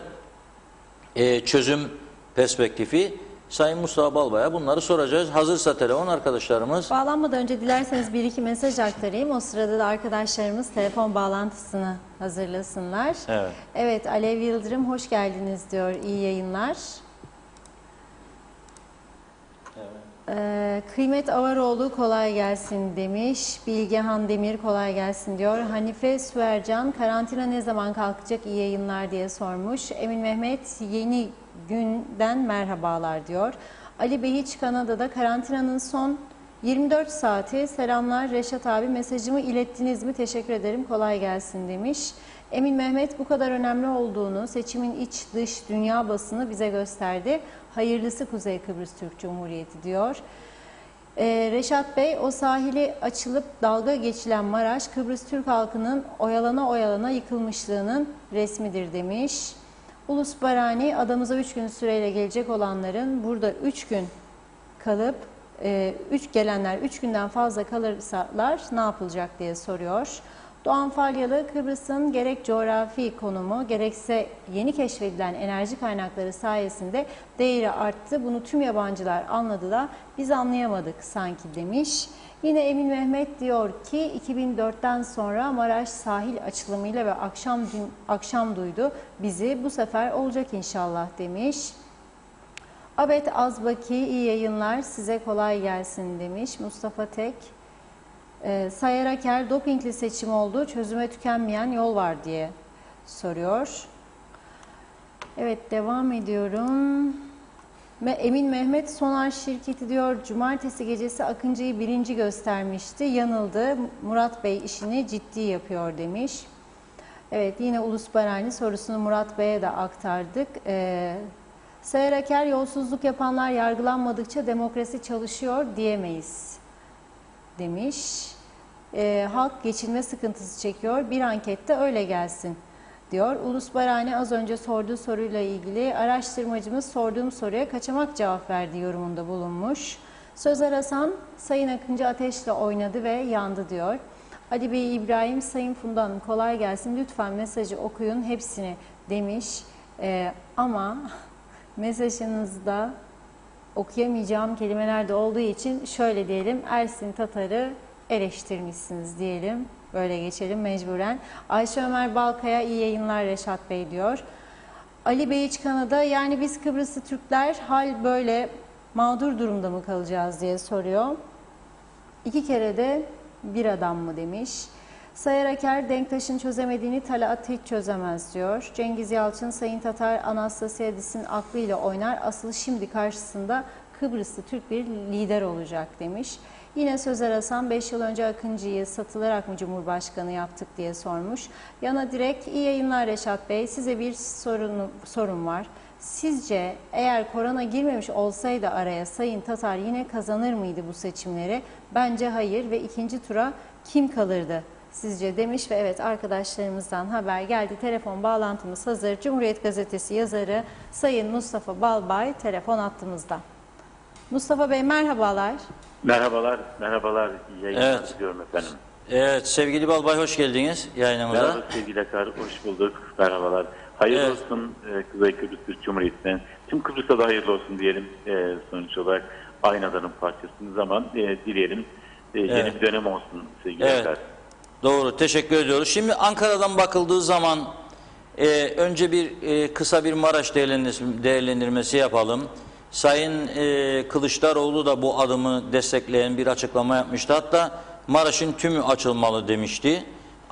çözüm perspektifi, Sayın Mustafa Balbay'a bunları soracağız. Hazırsa telefon arkadaşlarımız. Bağlanmadan önce dilerseniz bir iki mesaj aktarayım. O sırada da arkadaşlarımız telefon bağlantısını hazırlasınlar. Evet. Evet, Alev Yıldırım hoş geldiniz diyor. İyi yayınlar. Evet. Kıymet Avaroğlu kolay gelsin demiş. Bilgehan Demir kolay gelsin diyor. Hanife Süercan karantina ne zaman kalkacak, iyi yayınlar diye sormuş. Emin Mehmet yeni günden merhabalar diyor. Ali Behiç Kanada'da karantinanın son 24 saati, selamlar Reşat abi, mesajımı ilettiniz mi, teşekkür ederim, kolay gelsin demiş. Emin Mehmet bu kadar önemli olduğunu seçimin iç dış dünya basını bize gösterdi. Hayırlısı Kuzey Kıbrıs Türk Cumhuriyeti diyor. Reşat Bey, o sahili açılıp dalga geçilen Maraş, Kıbrıs Türk halkının oyalana oyalana yıkılmışlığının resmidir demiş. Ulus Barani, adamıza 3 gün süreyle gelecek olanların burada 3 gün kalıp gelenler 3 günden fazla kalırsalar ne yapılacak diye soruyor. Doğan Falyalı, Kıbrıs'ın gerek coğrafi konumu gerekse yeni keşfedilen enerji kaynakları sayesinde değeri arttı. Bunu tüm yabancılar anladı da biz anlayamadık sanki demiş. Yine Emin Mehmet diyor ki 2004'ten sonra Maraş sahil açılımıyla ve akşam duydu bizi, bu sefer olacak inşallah demiş. Abed Azbaki, iyi yayınlar, size kolay gelsin demiş. Mustafa Tek, Sayar Aker, dopingli seçim oldu, çözüme tükenmeyen yol var diye soruyor. Evet, devam ediyorum. Emin Mehmet, Sonar şirketi diyor cumartesi gecesi Akıncı'yı birinci göstermişti, yanıldı. Murat Bey işini ciddi yapıyor demiş. Evet, yine Ulus Barani sorusunu Murat Bey'e de aktardık. Sayar Aker, yolsuzluk yapanlar yargılanmadıkça demokrasi çalışıyor diyemeyiz demiş. Halk geçinme sıkıntısı çekiyor. Bir ankette öyle gelsin diyor. Ulus Barani az önce sorduğu soruyla ilgili araştırmacımız sorduğum soruya kaçamak cevap verdi yorumunda bulunmuş. Sözer Hasan, Sayın Akıncı ateşle oynadı ve yandı diyor. Ali Bey İbrahim, Sayın Funda Hanım kolay gelsin. Lütfen mesajı okuyun hepsini demiş. Ama mesajınızda okuyamayacağım kelimeler de olduğu için şöyle diyelim, Ersin Tatar'ı eleştirmişsiniz diyelim. Böyle geçelim mecburen. Ayşe Ömer Balkaya, iyi yayınlar Reşat Bey diyor. Ali Beyiç Kanada, yani biz Kıbrıslı Türkler hal böyle mağdur durumda mı kalacağız diye soruyor. 2 kere de bir adam mı demiş. Sayar Aker, Denktaş'ın çözemediğini Talat hiç çözemez diyor. Cengiz Yalçın, Sayın Tatar Anastasiadis'in aklıyla oynar. Asıl şimdi karşısında Kıbrıslı Türk bir lider olacak demiş. Yine Sözer Hasan, 5 yıl önce Akıncı'yı satılarak mı Cumhurbaşkanı yaptık diye sormuş. Yana direkt, iyi yayınlar Reşat Bey. Size bir sorum var. Sizce eğer korona girmemiş olsaydı araya Sayın Tatar yine kazanır mıydı bu seçimleri? Bence hayır ve ikinci tura kim kalırdı sizce demiş ve evet, arkadaşlarımızdan haber geldi. Telefon bağlantımız hazır. Cumhuriyet Gazetesi yazarı Sayın Mustafa Balbay telefon hattımızda. Mustafa Bey merhabalar. Merhabalar, merhabalar. İyi yayınlar Evet. diliyorum efendim. Evet, sevgili Balbay, hoş geldiniz yayınımıza. Merhaba sevgili Akar, hoş bulduk. Merhabalar. Hayırlı Evet. olsun Kuzey Kıbrıs Türk Cumhuriyeti'ne. Tüm Kıbrıs'a da hayırlı olsun diyelim sonuç olarak. Aynı adanın parçasınız ama dileyelim yeni bir dönem olsun sevgili Evet. Akar. Doğru, teşekkür ediyoruz. Şimdi Ankara'dan bakıldığı zaman önce kısa bir Maraş değerlendirmesi yapalım. Sayın Kılıçdaroğlu da bu adımı destekleyen bir açıklama yapmıştı. Hatta Maraş'ın tümü açılmalı demişti.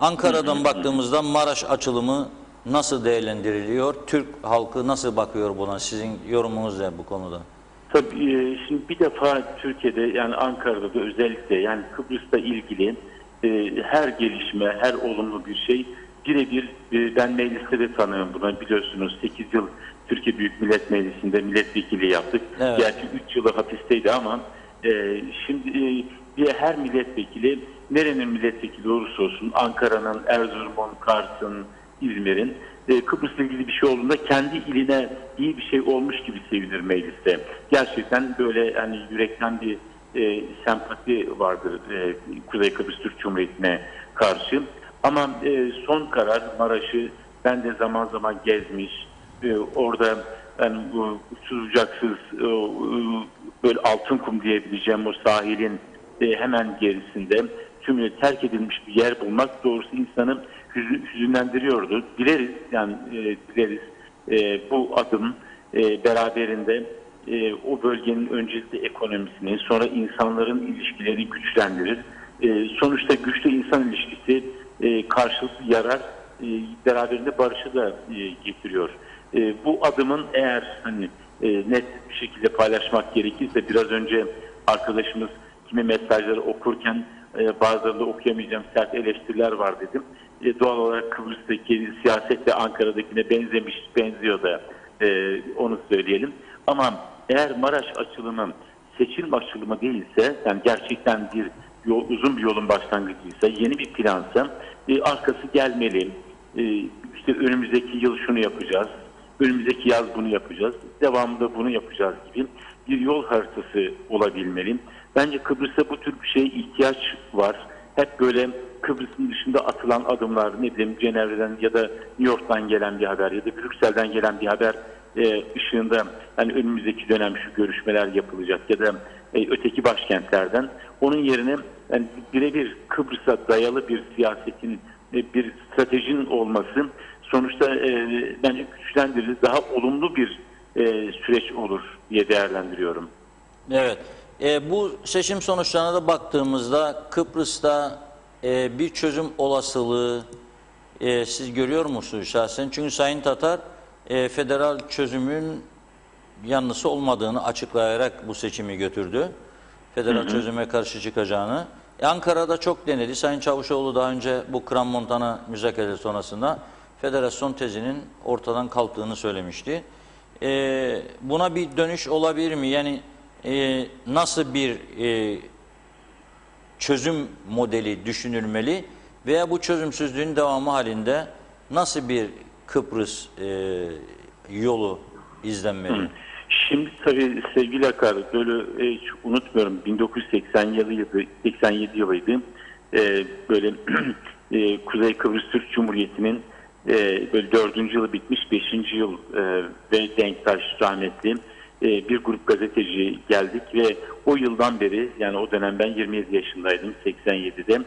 Ankara'dan baktığımızda Maraş açılımı nasıl değerlendiriliyor? Türk halkı nasıl bakıyor buna? Sizin yorumunuz ne bu konuda? Tabii şimdi bir defa Türkiye'de, yani Ankara'da da özellikle, yani Kıbrıs'la ilgili her gelişme, her olumlu bir şey birebir, ben mecliste de tanıyorum buna, biliyorsunuz 8 yıl Türkiye Büyük Millet Meclisi'nde milletvekili yaptık. Evet. Gerçi 3 yılı hapisteydi ama şimdi her milletvekili, nerenin milletvekili olursa olsun, Ankara'nın, Erzurum'un, Kars'ın, İzmir'in, Kıbrıs'la ilgili bir şey olduğunda kendi iline iyi bir şey olmuş gibi sevinir mecliste. Gerçekten böyle yani yürekten bir sempati vardır Kuzey Kıbrıs Türk Cumhuriyeti'ne karşı. Ama son karar Maraş'ı ben de zaman zaman gezmiş, orada yani bu uçsuz bucaksız böyle altın kum diyebileceğim o sahilin hemen gerisinde tümüyle terk edilmiş bir yer bulmak doğrusu insanı hüzünlendiriyordu. Dileriz yani dileriz bu adım beraberinde o bölgenin öncelikle ekonomisini, sonra insanların ilişkilerini güçlendirir. Sonuçta güçlü insan ilişkisi karşılıklı yarar, beraberinde barışı da getiriyor. Bu adımın eğer hani net bir şekilde paylaşmak gerekirse, biraz önce arkadaşımız kimi mesajları okurken bazılarında okuyamayacağım sert eleştiriler var dedim. Doğal olarak Kıbrıs'taki siyasetle Ankara'dakine benziyor da onu söyleyelim. Ama eğer Maraş açılımı seçim açılımı değilse, yani gerçekten bir uzun bir yolun başlangıcıysa, yeni bir plansa arkası gelmeli. İşte önümüzdeki yıl şunu yapacağız, önümüzdeki yaz bunu yapacağız, devamında bunu yapacağız gibi bir yol haritası olabilmeli. Bence Kıbrıs'a bu tür bir şeye ihtiyaç var. Hep böyle Kıbrıs'ın dışında atılan adımlar, ne bileyim Cenevre'den ya da New York'tan gelen bir haber ya da Brüksel'den gelen bir haber ışığında hani önümüzdeki dönem şu görüşmeler yapılacak ya da öteki başkentlerden, onun yerine yani birebir Kıbrıs'a dayalı bir siyasetin, bir stratejinin olması sonuçta bence güçlendirir, daha olumlu bir süreç olur diye değerlendiriyorum. Evet. Bu seçim sonuçlarına da baktığımızda Kıbrıs'ta bir çözüm olasılığı siz görüyor musunuz şahsen? Çünkü Sayın Tatar federal çözümün yanlısı olmadığını açıklayarak bu seçimi götürdü. Federal çözüme karşı çıkacağını. Ankara'da çok denedi. Sayın Çavuşoğlu daha önce bu Crans-Montana müzakereleri sonrasında federasyon tezinin ortadan kalktığını söylemişti. Buna bir dönüş olabilir mi? Yani nasıl bir çözüm modeli düşünülmeli veya bu çözümsüzlüğün devamı halinde nasıl bir Kıbrıs yolu izlenmeli? Şimdi tabii sevgili Akar, böyle hiç unutmuyorum, 1987 yılıydı. Böyle Kuzey Kıbrıs Türk Cumhuriyeti'nin böyle 4. yılı bitmiş, 5. yıl ve Denktaş rahmetli bir grup gazeteci geldik ve o yıldan beri, yani o dönem ben 27 yaşındaydım, 87'de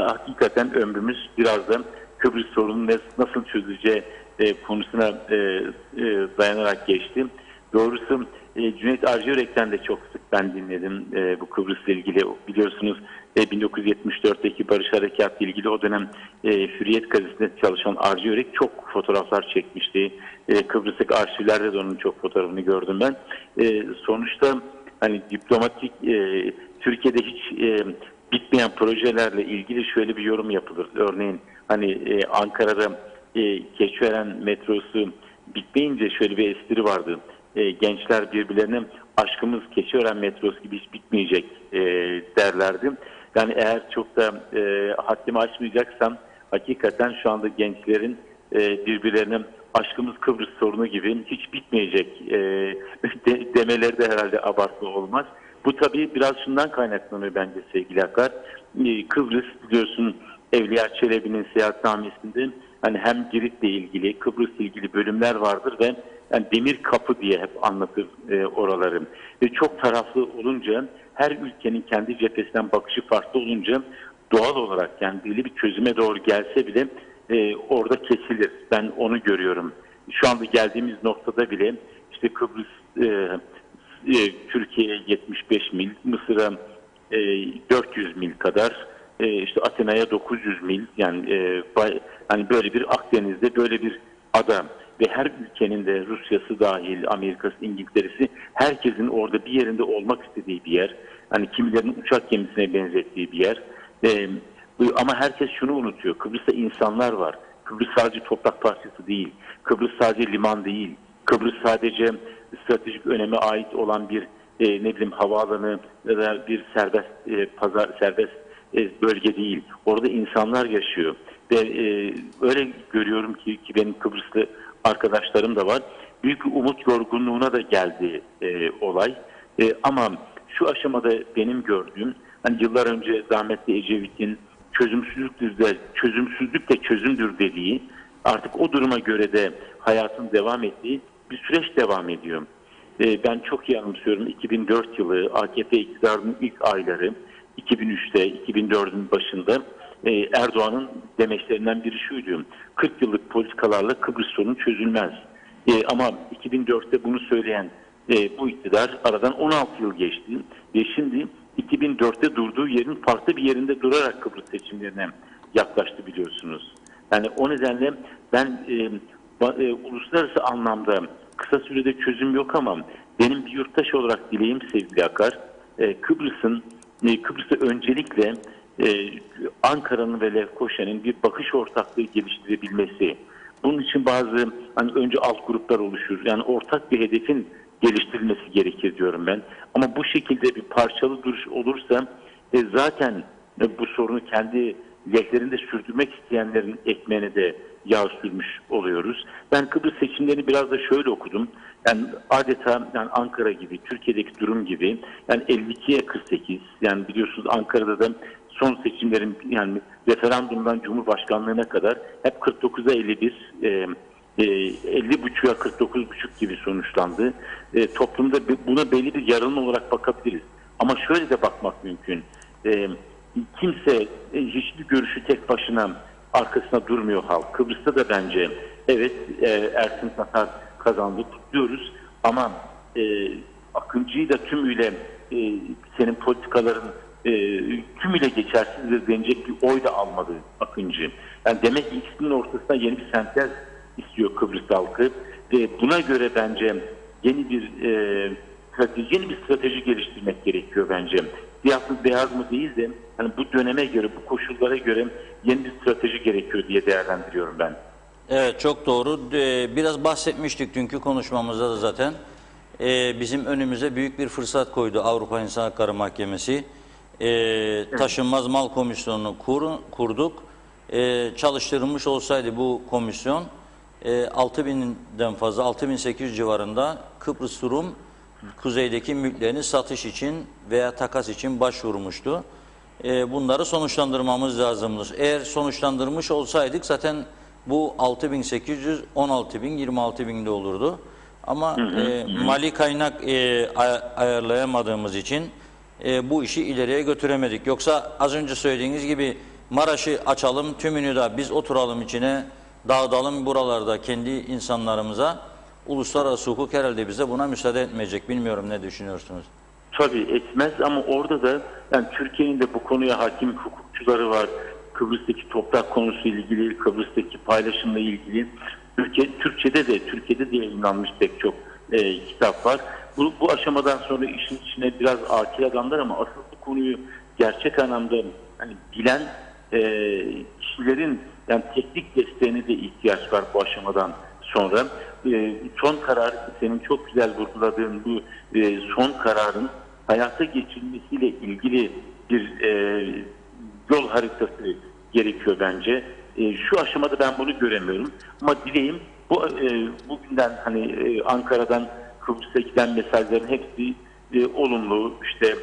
hakikaten ömrümüz biraz da Kıbrıs sorunun nasıl çözüleceği konusuna dayanarak geçti. Doğrusu Cüneyt Arcıyörek'ten de çok sık ben dinledim bu Kıbrıs'la ilgili. Biliyorsunuz 1974'teki Barış Harekatı ile ilgili o dönem Hürriyet gazetesinde çalışan Arcıyörek çok fotoğraflar çekmişti. Kıbrıs'taki arşivlerde de onun çok fotoğrafını gördüm ben. Sonuçta hani diplomatik Türkiye'de hiç bitmeyen projelerle ilgili şöyle bir yorum yapılır. Örneğin hani Ankara'da Keçiören metrosu bitmeyince şöyle bir espri vardı. Gençler birbirlerine aşkımız Keçiören metrosu gibi hiç bitmeyecek derlerdi. Yani eğer çok da haddimi aşmayacaksam hakikaten şu anda gençlerin birbirlerine aşkımız Kıbrıs sorunu gibi hiç bitmeyecek demeleri de herhalde abartı olmaz. Bu tabii biraz şundan kaynaklanıyor bence sevgili Akar. Kıbrıs biliyorsun Evliya Çelebi'nin seyahatnamesinde hani hem Girit'le ilgili, Kıbrıs'la ilgili bölümler vardır ve yani demir kapı diye hep anlatır oraları. Ve çok taraflı olunca, her ülkenin kendi cephesinden bakışı farklı olunca doğal olarak yani belli bir çözüme doğru gelse bile orada kesilir. Ben onu görüyorum. Şu anda geldiğimiz noktada bile işte Kıbrıs Türkiye'ye 75 mil, Mısır'a 400 mil kadar, işte Atina'ya 900 mil, yani hani böyle bir Akdeniz'de böyle bir ada ve her ülkenin de Rusya'sı dahil, Amerika'sı, İngiltere'si, herkesin orada bir yerinde olmak istediği bir yer. Hani kimilerinin uçak gemisine benzettiği bir yer. Ama herkes şunu unutuyor. Kıbrıs'ta insanlar var. Kıbrıs sadece toprak parçası değil. Kıbrıs sadece liman değil. Kıbrıs sadece stratejik öneme ait olan bir ne bileyim havaalanı ya da bir serbest bölge değil. Orada insanlar yaşıyor. Ve öyle görüyorum ki benim Kıbrıslı arkadaşlarım da var. Büyük bir umut yorgunluğuna da geldi olay. Ama şu aşamada benim gördüğüm, hani yıllar önce rahmetli Ecevit'in çözümsüzlük de çözümdür dediği, artık o duruma göre de hayatın devam ettiği bir süreç devam ediyor. Ben çok iyi anımsıyorum, 2004 yılı AKP iktidarının ilk ayları, 2003'te, 2004'ün başında Erdoğan'ın demeçlerinden biri şuydu: 40 yıllık politikalarla Kıbrıs sorunu çözülmez. Ama 2004'te bunu söyleyen bu iktidar aradan 16 yıl geçti ve şimdi 2004'te durduğu yerin farklı bir yerinde durarak Kıbrıs seçimlerine yaklaştı biliyorsunuz. Yani o nedenle ben uluslararası anlamda kısa sürede çözüm yok ama benim bir yurttaş olarak dileğim sevgili Akar, Kıbrıs'ta öncelikle Ankara'nın ve Lefkoşa'nın bir bakış ortaklığı geliştirebilmesi. Bunun için bazı önce alt gruplar oluşur. Yani ortak bir hedefin geliştirilmesi gerekir diyorum ben. Ama bu şekilde bir parçalı duruş olursa zaten bu sorunu kendi lehlerinde sürdürmek isteyenlerin ekmeğine de yağ sürmüş oluyoruz. Ben Kıbrıs seçimlerini biraz da şöyle okudum. Yani adeta Ankara gibi, Türkiye'deki durum gibi, yani 52'ye 48, yani biliyorsunuz Ankara'da da son seçimlerin yani referandumdan Cumhurbaşkanlığına kadar hep 49'a 51, 50,5'a 49,5 gibi sonuçlandı. Toplumda buna belli bir yarılma olarak bakabiliriz. Ama şöyle de bakmak mümkün. Kimse hiçbir görüşü tek başına arkasına durmuyor halk. Kıbrıs'ta da bence evet Ersin Tatar kazandı, kutluyoruz ama Akıncı'yı da tümüyle senin politikaların tümüyle geçersizdir denecek bir oy da almadı Akıncı. Yani demek ki ikisinin ortasında yeni bir sentez istiyor Kıbrıs halkı. Buna göre bence yeni bir strateji geliştirmek gerekiyor bence. Siyah mı beyaz mı değil de yani bu döneme göre, bu koşullara göre yeni bir strateji gerekiyor diye değerlendiriyorum ben. Evet, çok doğru. Biraz bahsetmiştik dünkü konuşmamızda da zaten. Bizim önümüze büyük bir fırsat koydu Avrupa İnsan Hakları Mahkemesi. Taşınmaz Mal Komisyonu'nu kurduk. Çalıştırılmış olsaydı bu komisyon 6.000'den fazla, 6.800 civarında Kıbrıs Rum kuzeydeki mülklerini satış için veya takas için başvurmuştu. Bunları sonuçlandırmamız lazımdı. Eğer sonuçlandırmış olsaydık zaten bu 6.800, 16.000, 26.000'de olurdu. Ama mali kaynak ayarlayamadığımız için bu işi ileriye götüremedik. Yoksa az önce söylediğiniz gibi Maraş'ı açalım, tümünü de biz oturalım içine, dağıtalım buralarda kendi insanlarımıza. Uluslararası hukuk herhalde bize buna müsaade etmeyecek. Bilmiyorum, ne düşünüyorsunuz? Tabii etmez ama orada da yani Türkiye'nin de bu konuya hakim hukukçuları var. Kıbrıs'taki toprak konusuyla ilgili, Kıbrıs'taki paylaşımla ilgili Türkiye'de de yayınlanmış pek çok kitap var. Bu aşamadan sonra işin içine biraz akil adamlar ama asıl bu konuyu gerçek anlamda hani bilen kişilerin yani teknik desteğine de ihtiyaç var bu aşamadan sonra. Son karar, senin çok güzel vurguladığın bu son kararın hayata geçirilmesiyle ilgili bir yol haritası gerekiyor bence. Şu aşamada ben bunu göremiyorum. Ama dileğim bugünden hani Ankara'dan Kıbrıs'a giden mesajların hepsi olumlu. İşte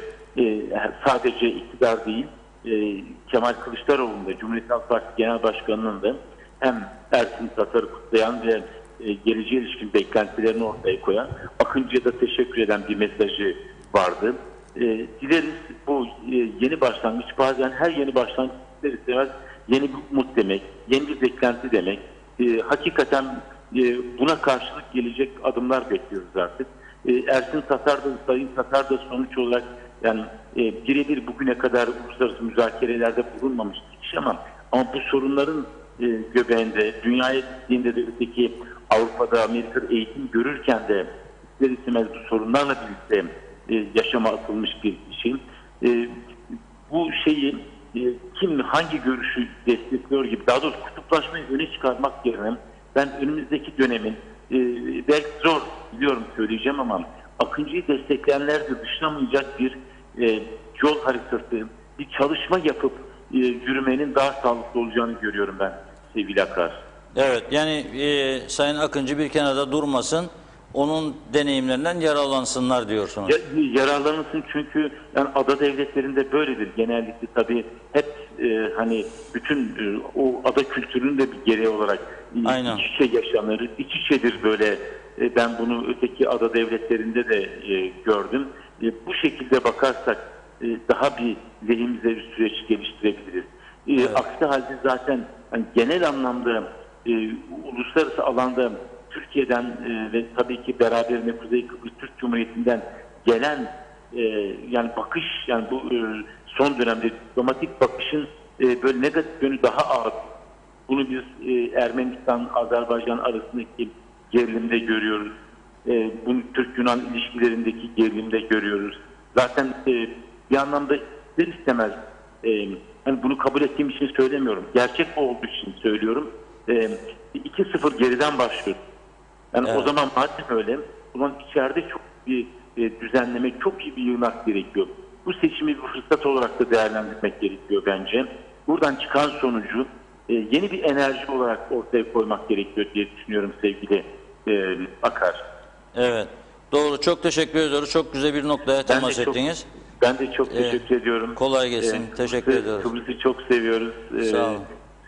sadece iktidar değil, Kemal Kılıçdaroğlu'nun da Cumhuriyet Halk Partisi Genel Başkanı'nın da hem Ersin Tatar'ı kutlayan ve geleceğe ilişkin beklentilerini ortaya koyan, Akıncı'ya da teşekkür eden bir mesajı vardı. Dileriz bu yeni başlangıç, bazen her yeni başlangıç istemez yeni bir umut demek, yeni bir beklenti demek. Hakikaten buna karşılık gelecek adımlar bekliyoruz artık. Ersin Tatar da, Sayın Tatar da sonuç olarak yani birebir bugüne kadar uluslararası müzakerelerde bulunmamış bir kişi ama bu sorunların göbeğinde, dünyaya gittiğinde de öteki Avrupa'da, Amerika'da eğitim görürken de ister istemez bu sorunlarla birlikte yaşama atılmış bir kişi. Bu şeyi kim hangi görüşü destekliyor gibi, daha doğrusu kutuplaşmayı öne çıkarmak yerine ben önümüzdeki dönemin belki zor biliyorum söyleyeceğim ama Akıncı'yı destekleyenler de dışlamayacak bir yol haritası, bir çalışma yapıp yürümenin daha sağlıklı olacağını görüyorum ben sevgili Akar. Evet, yani Sayın Akıncı bir kenarda durmasın, onun deneyimlerinden yararlansınlar diyorsunuz. Yararlanırsın çünkü yani ada devletlerinde böyledir genellikle tabii hep hani bütün o ada kültürünün de bir gereği olarak iç içe yaşanır, iç içedir böyle. Ben bunu öteki ada devletlerinde de gördüm. Bu şekilde bakarsak daha bir lehimize bir süreç geliştirebiliriz. Evet. Aksi halde zaten hani genel anlamda uluslararası alanda Türkiye'den ve tabii ki beraberinde Kuzey Kıbrıs Türk Cumhuriyeti'nden gelen yani bakış, yani bu son dönemde diplomatik bakışın böyle negatif yönü daha ağır. Bunu biz Ermenistan-Azerbaycan arasındaki gerilimde görüyoruz. Bunu Türk-Yunan ilişkilerindeki gerilimde görüyoruz. Zaten bir anlamda ister istemez hani bunu kabul ettiğim için söylemiyorum. Gerçek o olduğu için söylüyorum. 2-0 geriden başlıyoruz. Yani Evet. o zaman madem öyle, o zaman içeride çok bir düzenleme, çok iyi bir yığınak gerekiyor. Bu seçimi bir fırsat olarak da değerlendirmek gerekiyor bence. Buradan çıkan sonucu yeni bir enerji olarak ortaya koymak gerekiyor diye düşünüyorum sevgili Akar. Evet. Doğru. Çok teşekkür ediyoruz. Çok güzel bir noktaya temas ettiniz. Ben de çok teşekkür ediyorum. Kolay gelsin. Teşekkür ediyoruz. Kıbrıs'ı çok seviyoruz. Sağ olun.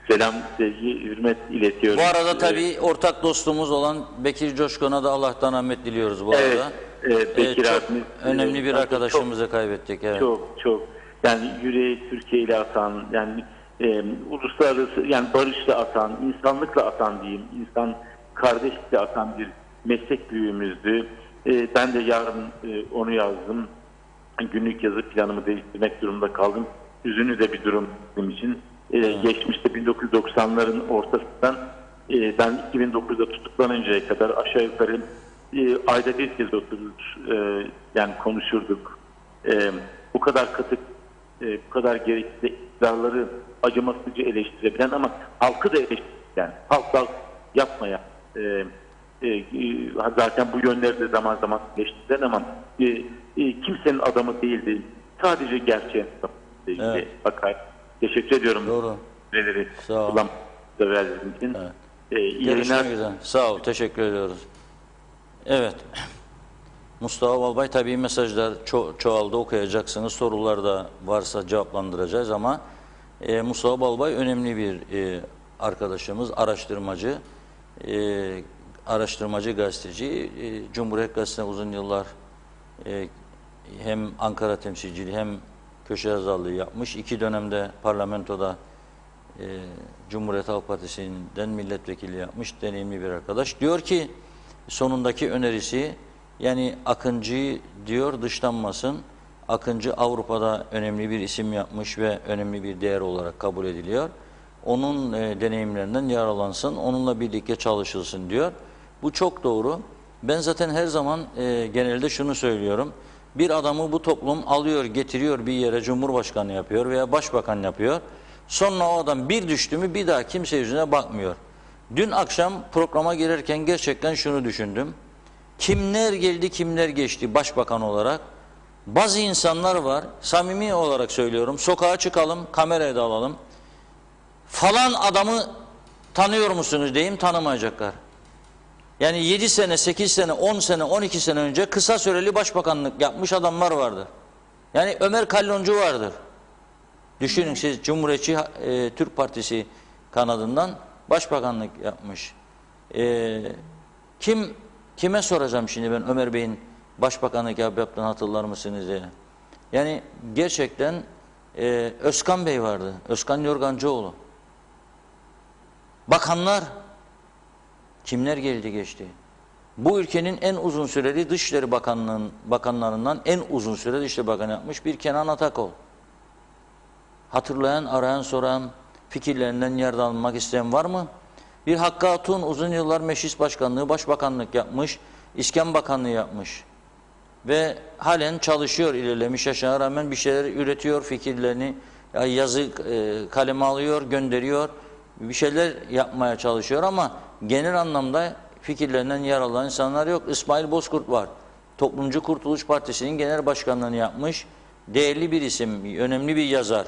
Selam, sevgi, hürmet iletiyorum. Bu arada tabii ortak dostumuz olan Bekir Coşkun'a da Allah'tan rahmet diliyoruz bu arada. Bekir çok abimiz, önemli bir arkadaşımızı kaybettik. Evet. Çok yani yüreği Türkiye ile atan, yani uluslararası, yani barışla atan, insanlıkla atan diyeyim, insan kardeşlikle atan bir meslek büyüğümüzdü. Ben de yarın onu yazdım. Günlük yazı planımı değiştirmek durumunda kaldım. Üzünlü de bir durum bizim için. Geçmişte 1990'ların ortasından ben 2009'da tutuklanıncaya kadar aşağı yukarı ayda bir kez oturur, yani konuşurduk. Bu kadar katı, bu kadar gerekli iktidarları acımasızca eleştirebilen ama halkı da eleştiren, halk yapmaya zaten bu yönleri de zaman zaman eleştiren ama kimsenin adamı değildi. Sadece gerçeğin Evet. bakar. Teşekkür ediyorum. Doğru. Sağ ol. Verdiğiniz için. Evet. İyi Görüşmek yayınlar. üzere. Sağ ol. Teşekkür ediyoruz. Evet. Mustafa Balbay, tabii mesajlar çoğaldı, okuyacaksınız. Sorular da varsa cevaplandıracağız ama Mustafa Balbay önemli bir arkadaşımız, araştırmacı gazeteci. Cumhuriyet Gazetesi'ne uzun yıllar hem Ankara temsilciliği hem köşe yazarlığı yapmış. 2 dönemde parlamentoda Cumhuriyet Halk Partisi'nden milletvekili yapmış, deneyimli bir arkadaş. Diyor ki sonundaki önerisi, yani Akıncı diyor dışlanmasın. Akıncı Avrupa'da önemli bir isim yapmış ve önemli bir değer olarak kabul ediliyor. Onun deneyimlerinden yararlansın, onunla birlikte çalışılsın diyor. Bu çok doğru. Ben zaten her zaman genelde şunu söylüyorum. Bir adamı bu toplum alıyor, getiriyor bir yere, cumhurbaşkanı yapıyor veya başbakan yapıyor. Sonra o adam bir düştü mü bir daha kimse yüzüne bakmıyor. Dün akşam programa girerken gerçekten şunu düşündüm. Kimler geldi, kimler geçti başbakan olarak? Bazı insanlar var, samimi olarak söylüyorum, sokağa çıkalım, kameraya da alalım. Falan adamı tanıyor musunuz diyeyim, tanımayacaklar. Yani 7 sene, 8 sene, 10 sene, 12 sene önce kısa süreli başbakanlık yapmış adamlar vardır. Yani Ömer Kalloncu vardır. Düşünün siz, Cumhuriyetçi Türk Partisi kanadından başbakanlık yapmış. Kime soracağım şimdi ben Ömer Bey'in başbakanlık yaptığını hatırlar mısınız diye. Yani gerçekten Özkan Bey vardı. Özkan Yorgancıoğlu. Bakanlar kimler geldi geçti? Bu ülkenin en uzun süreli Dışişleri bakanlarından en uzun süreli Dışişleri Bakanı yapmış bir Kenan Atakol. Hatırlayan, arayan, soran, fikirlerinden yararlanmak isteyen var mı? Bir Hakkı Hatun uzun yıllar meclis başkanlığı, başbakanlık yapmış, İskan Bakanlığı yapmış. Ve halen çalışıyor, ilerlemiş yaşına rağmen bir şeyler üretiyor, fikirlerini yazı kaleme alıyor, gönderiyor. Bir şeyler yapmaya çalışıyor ama genel anlamda fikirlerinden yararlanan insanlar yok. İsmail Bozkurt var. Toplumcu Kurtuluş Partisi'nin genel başkanlığını yapmış. Değerli bir isim, önemli bir yazar.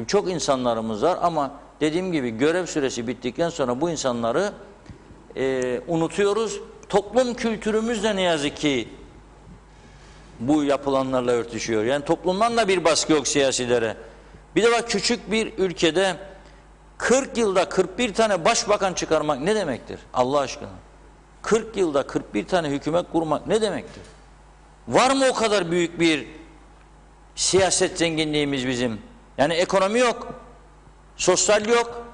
Çok insanlarımız var ama dediğim gibi görev süresi bittikten sonra bu insanları unutuyoruz. Toplum kültürümüz de ne yazık ki bu yapılanlarla örtüşüyor. Yani toplumdan da bir baskı yok siyasilere. Bir de bak, küçük bir ülkede 40 yılda 41 tane başbakan çıkarmak ne demektir Allah aşkına? 40 yılda 41 tane hükümet kurmak ne demektir? Var mı o kadar büyük bir siyaset zenginliğimiz bizim? Yani ekonomi yok, sosyal yok,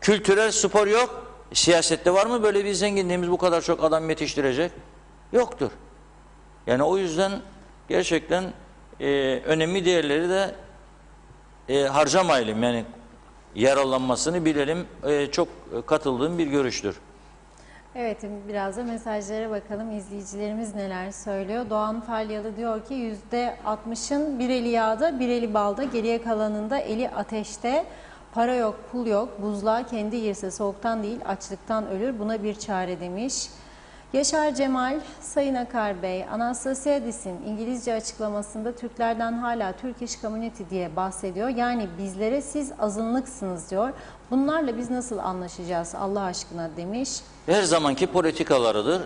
kültürel, spor yok. Siyasette var mı böyle bir zenginliğimiz, bu kadar çok adam yetiştirecek? Yoktur. Yani o yüzden gerçekten önemli değerleri de harcamayalım. Yani yararlanmasını bilelim. Çok katıldığım bir görüştür. Evet, biraz da mesajlara bakalım. İzleyicilerimiz neler söylüyor. Doğan Falyalı diyor ki %60'ın bir eli yağda, bir eli balda, geriye kalanında eli ateşte. Para yok, pul yok, buzluğa kendi girse soğuktan değil açlıktan ölür. Buna bir çare demiş. Yaşar Cemal, Sayın Akar Bey, Anastasiadis'in İngilizce açıklamasında Türklerden hala Turkish Community diye bahsediyor. Yani bizlere siz azınlıksınız diyor. Bunlarla biz nasıl anlaşacağız Allah aşkına demiş. Her zamanki politikalarıdır.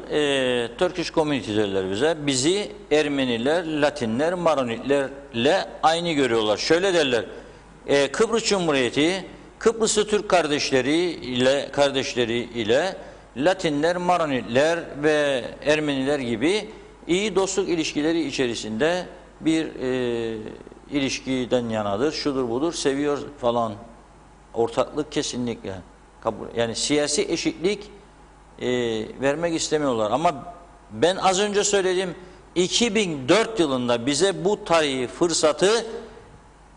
Turkish Community derler bize. Bizi Ermeniler, Latinler, Maronitlerle aynı görüyorlar. Şöyle derler. Kıbrıs Cumhuriyeti, Kıbrıslı Türk kardeşleri ile Latinler, Maronitler ve Ermeniler gibi iyi dostluk ilişkileri içerisinde bir ilişkiden yanadır. Şudur budur, seviyor falan. Ortaklık kesinlikle. Yani siyasi eşitlik vermek istemiyorlar. Ama ben az önce söyledim, 2004 yılında bize bu tarihi fırsatı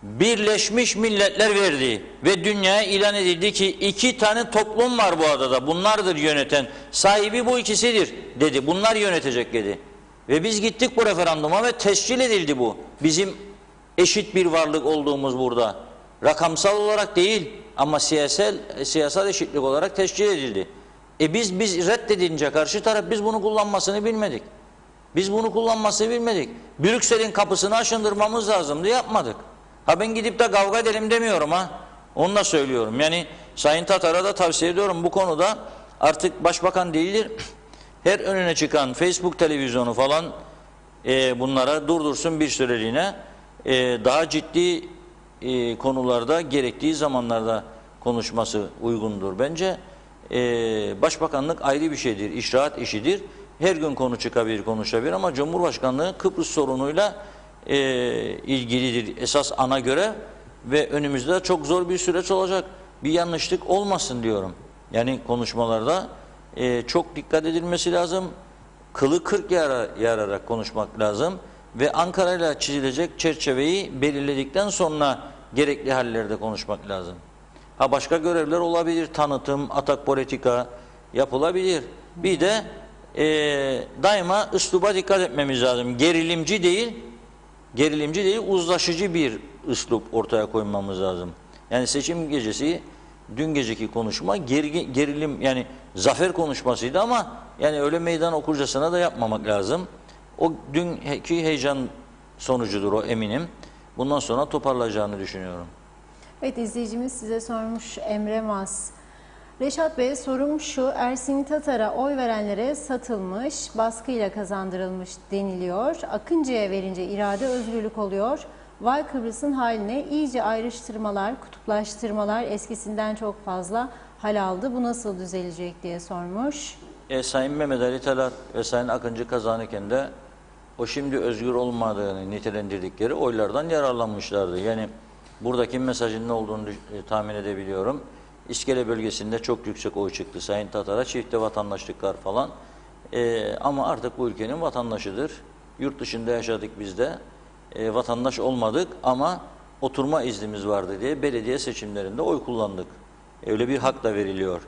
Birleşmiş Milletler verdi ve dünyaya ilan edildi ki 2 tane toplum var bu adada. Bunlardır yöneten. Sahibi bu ikisidir dedi. Bunlar yönetecek dedi. Ve biz gittik bu referanduma ve tescil edildi bu. Bizim eşit bir varlık olduğumuz burada. Rakamsal olarak değil ama siyasal eşitlik olarak tescil edildi. Biz reddedince karşı taraf biz bunu kullanmasını bilmedik. Biz bunu kullanmasını bilmedik. Brüksel'in kapısını aşındırmamız lazımdı, yapmadık. Ha ben gidip de kavga edelim demiyorum ha. Onu da söylüyorum. Yani Sayın Tatar'a da tavsiye ediyorum bu konuda, artık başbakan değildir. Her önüne çıkan Facebook televizyonu falan bunlara durdursun bir süreliğine. Daha ciddi konularda gerektiği zamanlarda konuşması uygundur bence. Başbakanlık ayrı bir şeydir. İşraat işidir. Her gün konu çıkabilir, konuşabilir ama Cumhurbaşkanlığı Kıbrıs sorunuyla ilgilidir esas ana görev ve önümüzde çok zor bir süreç olacak. Bir yanlışlık olmasın diyorum. Yani konuşmalarda çok dikkat edilmesi lazım. Kılı kırk yararak konuşmak lazım ve Ankara ile çizilecek çerçeveyi belirledikten sonra gerekli hallerde konuşmak lazım. Ha başka görevler olabilir, tanıtım, atak politika yapılabilir. Bir de daima üsluba dikkat etmemiz lazım. Gerilimci değil, uzlaşıcı bir üslup ortaya koymamız lazım. Yani seçim gecesi, dün geceki konuşma gerilim, yani zafer konuşmasıydı ama yani öyle meydan okurcasına da yapmamak lazım. O dünkü heyecan sonucudur o, eminim. Bundan sonra toparlayacağını düşünüyorum. Evet, izleyicimiz size sormuş, Emre Mas. Reşat Bey'e sorum şu: Ersin Tatar'a oy verenlere satılmış, baskıyla kazandırılmış deniliyor. Akıncı'ya verince irade özgürlük oluyor. Vay Kıbrıs'ın haline, iyice ayrıştırmalar, kutuplaştırmalar eskisinden çok fazla hal aldı. Bu nasıl düzelecek diye sormuş. Sayın Mehmet Ali Talat ve Sayın Akıncı kazanırken de o şimdi özgür olmadığını nitelendirdikleri oylardan yararlanmışlardı. Yani buradaki mesajın ne olduğunu tahmin edebiliyorum. İskele bölgesinde çok yüksek oy çıktı Sayın Tatar'a, çifte vatandaşlıklar falan. Ama artık bu ülkenin vatandaşıdır. Yurt dışında yaşadık biz de. Vatandaş olmadık ama oturma iznimiz vardı diye belediye seçimlerinde oy kullandık. Öyle bir hak da veriliyor.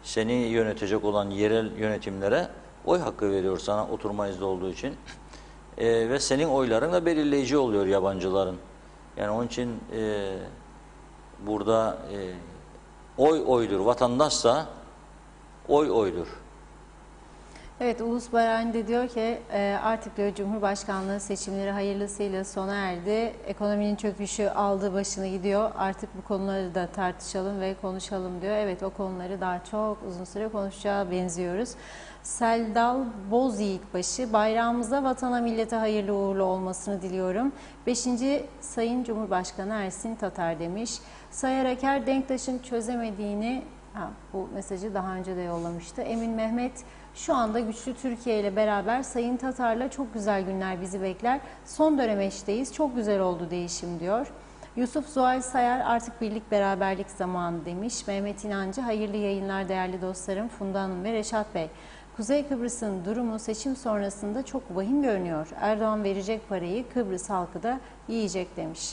Seni yönetecek olan yerel yönetimlere oy hakkı veriyor sana oturma izni olduğu için. Ve senin oyların da belirleyici oluyor yabancıların. Yani onun için burada oy oydur. Vatandaşsa oy oydur. Evet, Ulus Baran de diyor ki artık diyor Cumhurbaşkanlığı seçimleri hayırlısıyla sona erdi. Ekonominin çöküşü aldı başını gidiyor. Artık bu konuları da tartışalım ve konuşalım diyor. Evet, o konuları daha çok uzun süre konuşacağı benziyoruz. Seldal Bozyiğitbaşı, bayrağımıza, vatana, millete hayırlı uğurlu olmasını diliyorum. 5. Sayın Cumhurbaşkanı Ersin Tatar demiş. Sayar Aker, Denktaş'ın çözemediğini, bu mesajı daha önce de yollamıştı. Emin Mehmet, şu anda güçlü Türkiye ile beraber Sayın Tatar'la çok güzel günler bizi bekler. Son dönemeçteyiz. Çok güzel oldu değişim diyor. Yusuf Zuhal Sayar artık birlik beraberlik zamanı demiş. Mehmet İnancı hayırlı yayınlar değerli dostlarım Funda Hanım ve Reşat Bey. Kuzey Kıbrıs'ın durumu seçim sonrasında çok vahim görünüyor. Erdoğan verecek parayı Kıbrıs halkı da yiyecek demiş.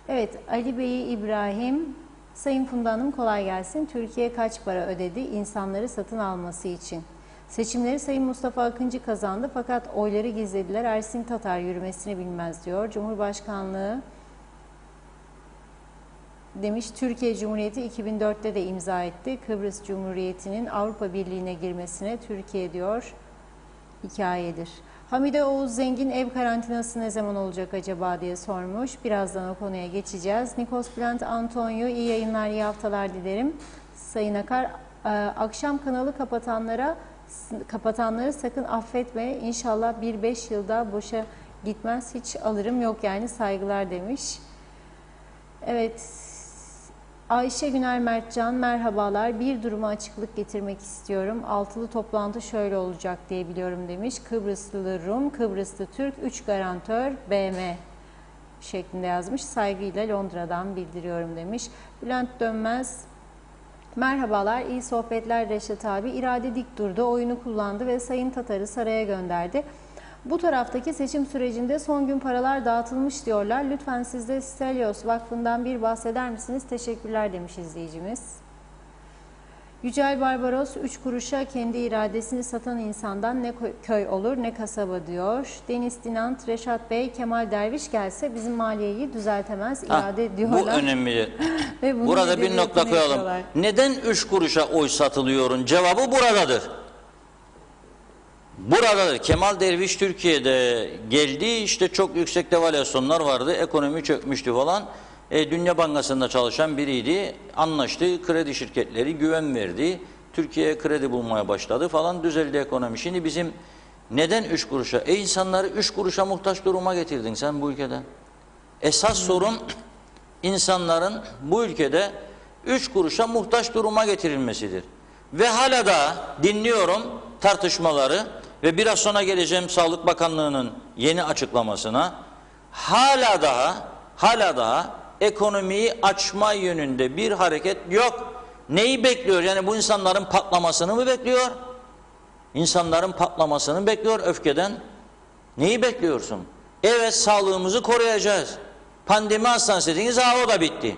Evet, Ali Bey İbrahim, Sayın Funda Hanım kolay gelsin. Türkiye kaç para ödedi insanları satın alması için? Seçimleri Sayın Mustafa Akıncı kazandı fakat oyları gizlediler. Ersin Tatar yürümesini bilmez diyor. Cumhurbaşkanlığı demiş Türkiye Cumhuriyeti 2004'te de imza etti. Kıbrıs Cumhuriyeti'nin Avrupa Birliği'ne girmesine Türkiye diyor hikayedir. Hamide Oğuz Zengin ev karantinası ne zaman olacak acaba diye sormuş. Birazdan o konuya geçeceğiz. Nikos Bülent Antonio iyi yayınlar, iyi haftalar dilerim. Sayın Akar, akşam kanalı kapatanları sakın affetme. İnşallah 1-5 yılda boşa gitmez. Hiç alırım yok yani saygılar demiş. Evet. Ayşe Güner Mertcan merhabalar. Bir duruma açıklık getirmek istiyorum. Altılı toplantı şöyle olacak diye biliyorum demiş. Kıbrıslı Rum, Kıbrıslı Türk, 3 garantör BM şeklinde yazmış. Saygıyla Londra'dan bildiriyorum demiş. Bülent Dönmez merhabalar. İyi sohbetler Reşat abi. İrade dik durdu. Oyunu kullandı ve Sayın Tatar'ı saraya gönderdi. Bu taraftaki seçim sürecinde son gün paralar dağıtılmış diyorlar. Lütfen siz de Stelios Vakfı'ndan bir bahseder misiniz? Teşekkürler demiş izleyicimiz. Yücel Barbaros 3 kuruşa kendi iradesini satan insandan ne köy olur ne kasaba diyor. Deniz Dinant, Reşat Bey, Kemal Derviş gelse bizim maliyeyi düzeltemez irade diyorlar. Bu önemli. Ve burada bir nokta koyalım. Yapıyorlar. Neden 3 kuruşa oy satılıyorun cevabı buradadır. Buradadır. Kemal Derviş Türkiye'de geldi, işte çok yüksek devalüasyonlar vardı, ekonomi çökmüştü falan. Dünya Bankası'nda çalışan biriydi, anlaştı, kredi şirketleri güven verdi, Türkiye'ye kredi bulmaya başladı falan, düzeldi ekonomi. Şimdi bizim neden 3 kuruşa? İnsanları 3 kuruşa muhtaç duruma getirdin sen bu ülkede. Esas sorun insanların bu ülkede 3 kuruşa muhtaç duruma getirilmesidir. Ve hala da dinliyorum tartışmaları ve biraz sonra geleceğim Sağlık Bakanlığı'nın yeni açıklamasına. Hala daha ekonomiyi açma yönünde bir hareket yok. Neyi bekliyor? Yani bu insanların patlamasını mı bekliyor? İnsanların patlamasını bekliyor öfkeden. Neyi bekliyorsun? Evet, sağlığımızı koruyacağız. Pandemi hastanesi dediniz, o da bitti.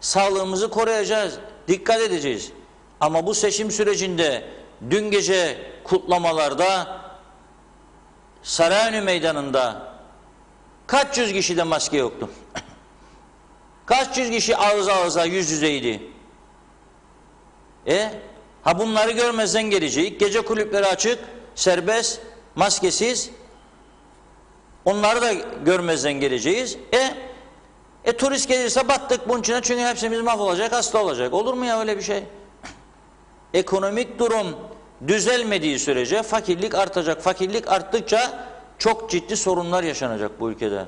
Sağlığımızı koruyacağız. Dikkat edeceğiz. Ama bu seçim sürecinde dün gece kutlamalarda Sarayönü Meydanı'nda kaç yüz kişide maske yoktu? Kaç yüz kişi ağız ağıza yüz yüzeydi? Bunları görmezden gelecek. Gece kulüpleri açık, serbest, maskesiz. Onları da görmezden geleceğiz. Turist gelirse battık bunun içine, çünkü hepsimiz mahvolacak, hasta olacak. Olur mu ya öyle bir şey? Ekonomik durum düzelmediği sürece fakirlik artacak. Fakirlik arttıkça çok ciddi sorunlar yaşanacak bu ülkede.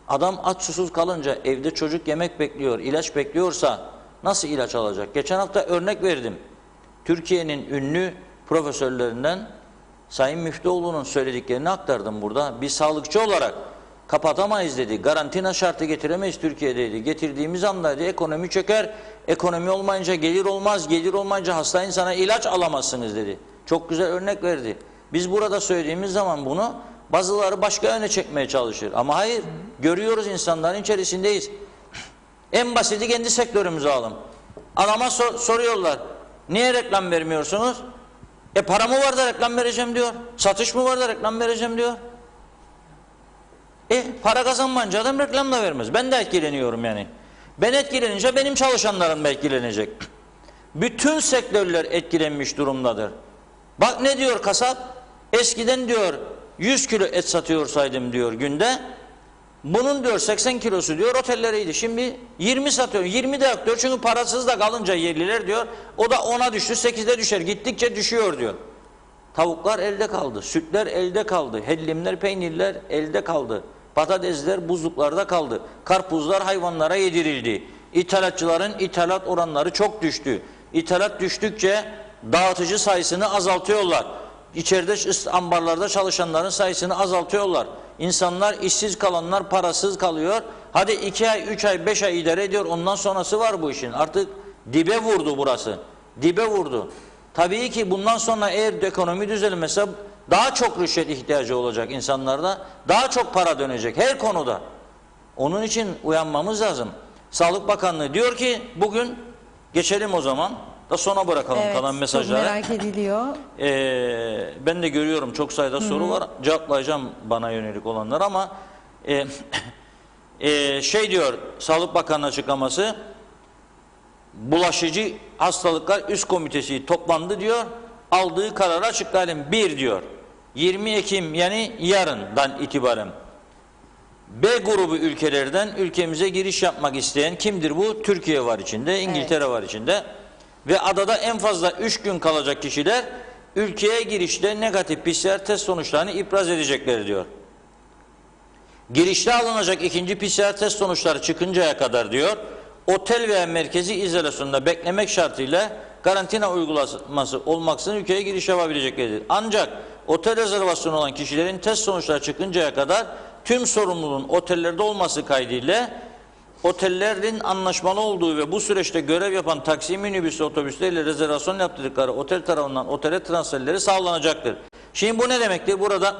Adam aç susuz kalınca, evde çocuk yemek bekliyor, ilaç bekliyorsa nasıl ilaç alacak? Geçen hafta örnek verdim. Türkiye'nin ünlü profesörlerinden Sayın Müftüoğlu'nun söylediklerini aktardım burada. Bir sağlıkçı olarak kapatamayız dedi. Karantina şartı getiremeyiz Türkiye'deydi. Getirdiğimiz anda dedi, ekonomi çöker. Ekonomi olmayınca gelir olmaz. Gelir olmayınca hasta insana ilaç alamazsınız dedi. Çok güzel örnek verdi. Biz burada söylediğimiz zaman bunu bazıları başka yöne çekmeye çalışır. Ama hayır. Görüyoruz, insanların içerisindeyiz. En basiti kendi sektörümüzü alalım. Adama soruyorlar. Niye reklam vermiyorsunuz? Para mı var da reklam vereceğim diyor. Satış mı var da reklam vereceğim diyor. Para kazanmayınca adam reklam da vermez. Ben de etkileniyorum yani. Ben etkilenince benim çalışanlarım da etkilenecek. Bütün sektörler etkilenmiş durumdadır. Bak ne diyor kasap? Eskiden diyor 100 kilo et satıyorsaydım diyor günde. Bunun diyor 80 kilosu diyor otelleriydi. Şimdi 20 satıyor. 20 de yok diyor. Çünkü parasız da kalınca yerliler diyor. O da 10'a düştü, 8'e düşer. Gittikçe düşüyor diyor. Tavuklar elde kaldı. Sütler elde kaldı. Hellimler, peynirler elde kaldı. Patatesler buzluklarda kaldı. Karpuzlar hayvanlara yedirildi. İthalatçıların ithalat oranları çok düştü. İthalat düştükçe dağıtıcı sayısını azaltıyorlar. İçeride ambarlarda çalışanların sayısını azaltıyorlar. İnsanlar, işsiz kalanlar parasız kalıyor. Hadi 2 ay, 3 ay, 5 ay idare ediyor. Ondan sonrası var bu işin. Artık dibe vurdu burası. Dibe vurdu. Tabii ki bundan sonra eğer ekonomi düzelmezse daha çok rüşvet ihtiyacı olacak insanlarda. Daha çok para dönecek her konuda. Onun için uyanmamız lazım. Sağlık Bakanlığı diyor ki bugün geçelim o zaman da sona bırakalım kalan mesajları. Çok merak ediliyor. Ben de görüyorum çok sayıda soru var. Cevaplayacağım bana yönelik olanlar ama şey diyor Sağlık Bakanlığı açıklaması, bulaşıcı hastalıklar üst komitesi toplandı diyor. Aldığı kararı açıklayalım. 1 diyor. 20 Ekim yani yarından itibaren B grubu ülkelerden ülkemize giriş yapmak isteyen kimdir bu? Türkiye var içinde, İngiltere var içinde. Ve adada en fazla 3 gün kalacak kişiler ülkeye girişte negatif PCR test sonuçlarını ibraz edecekler diyor. Girişte alınacak ikinci PCR test sonuçları çıkıncaya kadar diyor, otel veya merkezi izolasyonda beklemek şartıyla karantina uygulaması olmaksızın ülkeye giriş yapabileceklerdir. Ancak otel rezervasyonu olan kişilerin test sonuçları çıkıncaya kadar tüm sorumluluğun otellerde olması kaydıyla otellerin anlaşmalı olduğu ve bu süreçte görev yapan taksi, minibüs, otobüsleriyle rezervasyon yaptırdıkları otel tarafından otele transferleri sağlanacaktır. Şimdi bu ne demektir? Burada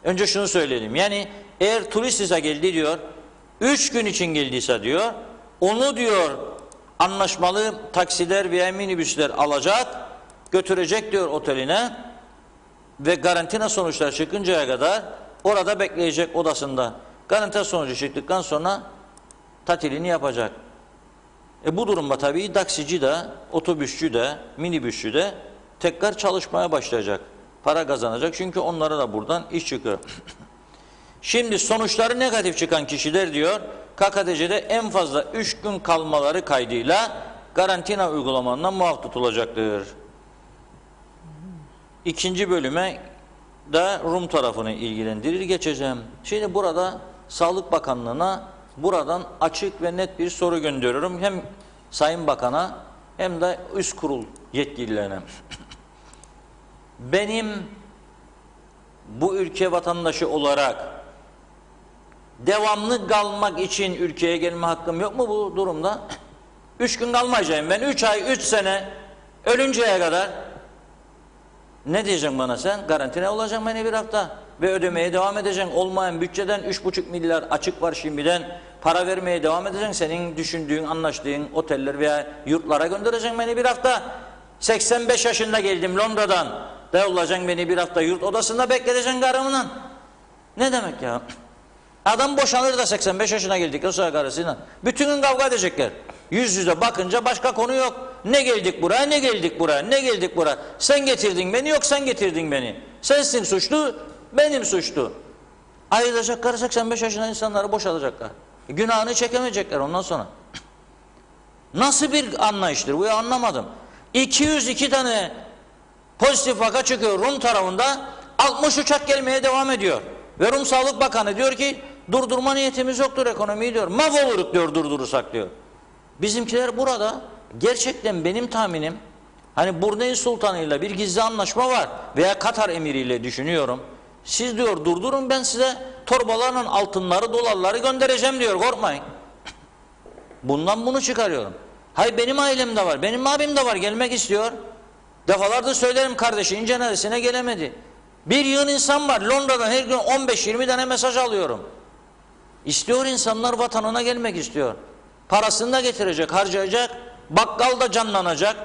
önce şunu söyleyelim. Yani eğer turist ise geldi diyor, 3 gün için geldiyse diyor, onu diyor anlaşmalı taksiler veya minibüsler alacak, götürecek diyor oteline ve karantina sonuçları çıkıncaya kadar orada bekleyecek odasında. Karantina sonucu çıktıktan sonra tatilini yapacak. Bu durumda tabii taksici de, otobüsçü de, minibüsçü de tekrar çalışmaya başlayacak. Para kazanacak çünkü onlara da buradan iş çıkıyor. Şimdi sonuçları negatif çıkan kişiler diyor, KKTC'de en fazla 3 gün kalmaları kaydıyla karantina uygulamandan muaf tutulacaktır. İkinci bölüme de Rum tarafını ilgilendirir geçeceğim. Şimdi burada Sağlık Bakanlığı'na buradan açık ve net bir soru gönderiyorum. Hem Sayın Bakan'a hem de üst kurul yetkililerine. Benim bu ülke vatandaşı olarak devamlı kalmak için ülkeye gelme hakkım yok mu bu durumda? 3 gün kalmayacağım ben. 3 ay, 3 sene ölünceye kadar. Ne diyeceksin bana sen? Karantina olacak beni bir hafta ve ödemeye devam edeceksin. Olmayan bütçeden 3,5 milyar açık var şimdiden. Para vermeye devam edeceksin. Senin düşündüğün, anlaştığın oteller veya yurtlara göndereceksin beni bir hafta. 85 yaşında geldim Londra'dan. Da yollayacaksın beni bir hafta yurt odasında bekleteceksin karımla. Ne demek ya? Adam boşanır da 85 yaşına geldik o sıra karısıyla. Bütün gün kavga edecekler. Yüz yüze bakınca başka konu yok. Ne geldik buraya, ne geldik buraya, ne geldik buraya. Sen getirdin beni, yok sen getirdin beni. Sensin suçlu, benim suçlu. Ayrılacaklar 85 yaşında insanları boşalacaklar. Günahını çekemeyecekler ondan sonra. Nasıl bir anlayıştır bu ya anlamadım. 202 tane pozitif vaka çıkıyor Rum tarafında, 60 uçak gelmeye devam ediyor. Ve Rum Sağlık Bakanı diyor ki durdurma niyetimiz yoktur ekonomiyi diyor. Mahvoluruk diyor durdurursak diyor. Bizimkiler burada gerçekten benim tahminim hani Brunei Sultanı'yla bir gizli anlaşma var veya Katar emiriyle düşünüyorum. Siz diyor durdurun ben size torbalarla altınları dolarları göndereceğim diyor korkmayın. Bundan bunu çıkarıyorum. Hayır benim ailemde var benim abim de var gelmek istiyor. Defalardır söylerim kardeşinin cenazesine gelemedi. Bir yığın insan var Londra'dan her gün 15-20 tane mesaj alıyorum. İstiyor insanlar vatanına gelmek istiyor. Parasını da getirecek, harcayacak, bakkal da canlanacak,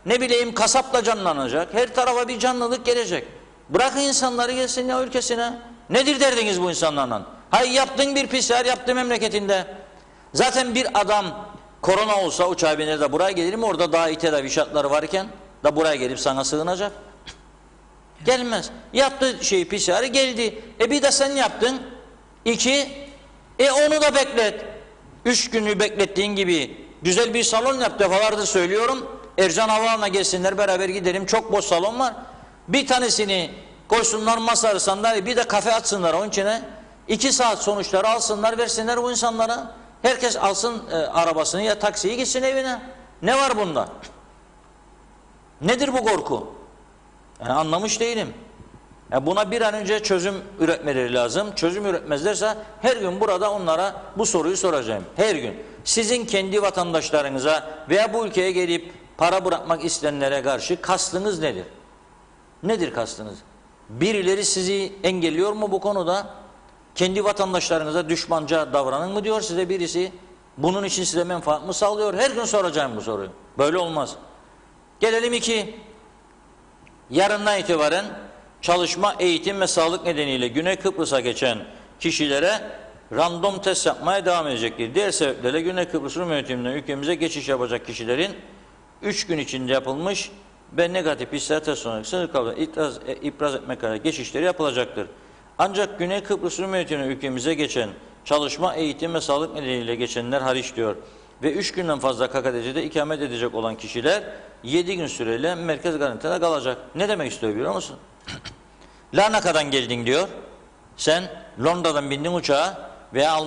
ne bileyim kasap da canlanacak, her tarafa bir canlılık gelecek. Bırakın insanları gelsin ya ülkesine. Nedir derdiniz bu insanlarla? Hayır yaptın bir PCR yaptı memleketinde. Zaten bir adam korona olsa uçağa biner de buraya gelir mi? Orada daha iyi tedavi şartları varken da buraya gelip sana sığınacak. Gelmez. Yaptı PCR'ı geldi. Bir de sen yaptın. 2. Onu da beklet. 3 günü beklettiğin gibi güzel bir salon yap defalardır söylüyorum. Ercan Havaalanı'na gelsinler beraber gidelim. Çok boş salon var. Bir tanesini koysunlar masa sandalye bir de kafe açsınlar onun içine. 2 saat sonuçları alsınlar versinler bu insanlara. Herkes alsın arabasını ya taksiyi gitsin evine. Ne var bunda? Nedir bu korku? Yani anlamış değilim. Yani buna bir an önce çözüm üretmeleri lazım. Çözüm üretmezlerse her gün burada onlara bu soruyu soracağım. Her gün. Sizin kendi vatandaşlarınıza veya bu ülkeye gelip para bırakmak isteyenlere karşı kastınız nedir? Nedir kastınız? Birileri sizi engelliyor mu bu konuda? Kendi vatandaşlarınıza düşmanca davranın mı diyor size birisi? Bunun için size menfaat mı sağlıyor? Her gün soracağım bu soruyu. Böyle olmaz. Gelelim yarından itibaren çalışma, eğitim ve sağlık nedeniyle Güney Kıbrıs'a geçen kişilere random test yapmaya devam edecektir. Diğer sebeplerle Güney Kıbrıs Rum yönetiminden ülkemize geçiş yapacak kişilerin 3 gün içinde yapılmış ve negatif PCR test sonrası sınır kapıdan ipraz etmek kadar geçişleri yapılacaktır. Ancak Güney Kıbrıs Rum yönetiminden ülkemize geçen çalışma, eğitim ve sağlık nedeniyle geçenler hariç diyor. Ve 3 günden fazla KKTC'de ikamet edecek olan kişiler 7 gün süreyle merkez garantide kalacak. Ne demek istiyor biliyor musun? Larnaka'dan geldin diyor. Sen Londra'dan bindin uçağa veya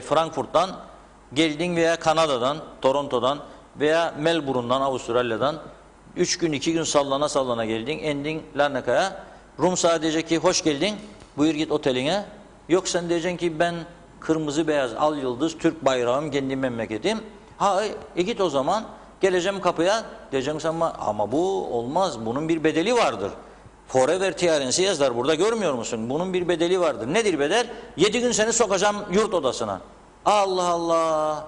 Frankfurt'tan geldin veya Kanada'dan, Toronto'dan veya Melbourne'dan, Avustralya'dan 3 gün 2 gün sallana geldin, endin Larnaka'ya. Rum sana diyecek ki hoş geldin, buyur git oteline. Yok sen diyeceksin ki ben kırmızı beyaz al yıldız Türk bayrağım kendi memleketim. Git o zaman geleceğim kapıya diyeceksin ama bu olmaz, bunun bir bedeli vardır. Forever TRNC yazar burada, görmüyor musun? Bunun bir bedeli vardır. Nedir bedel? 7 gün seni sokacağım yurt odasına. Allah Allah.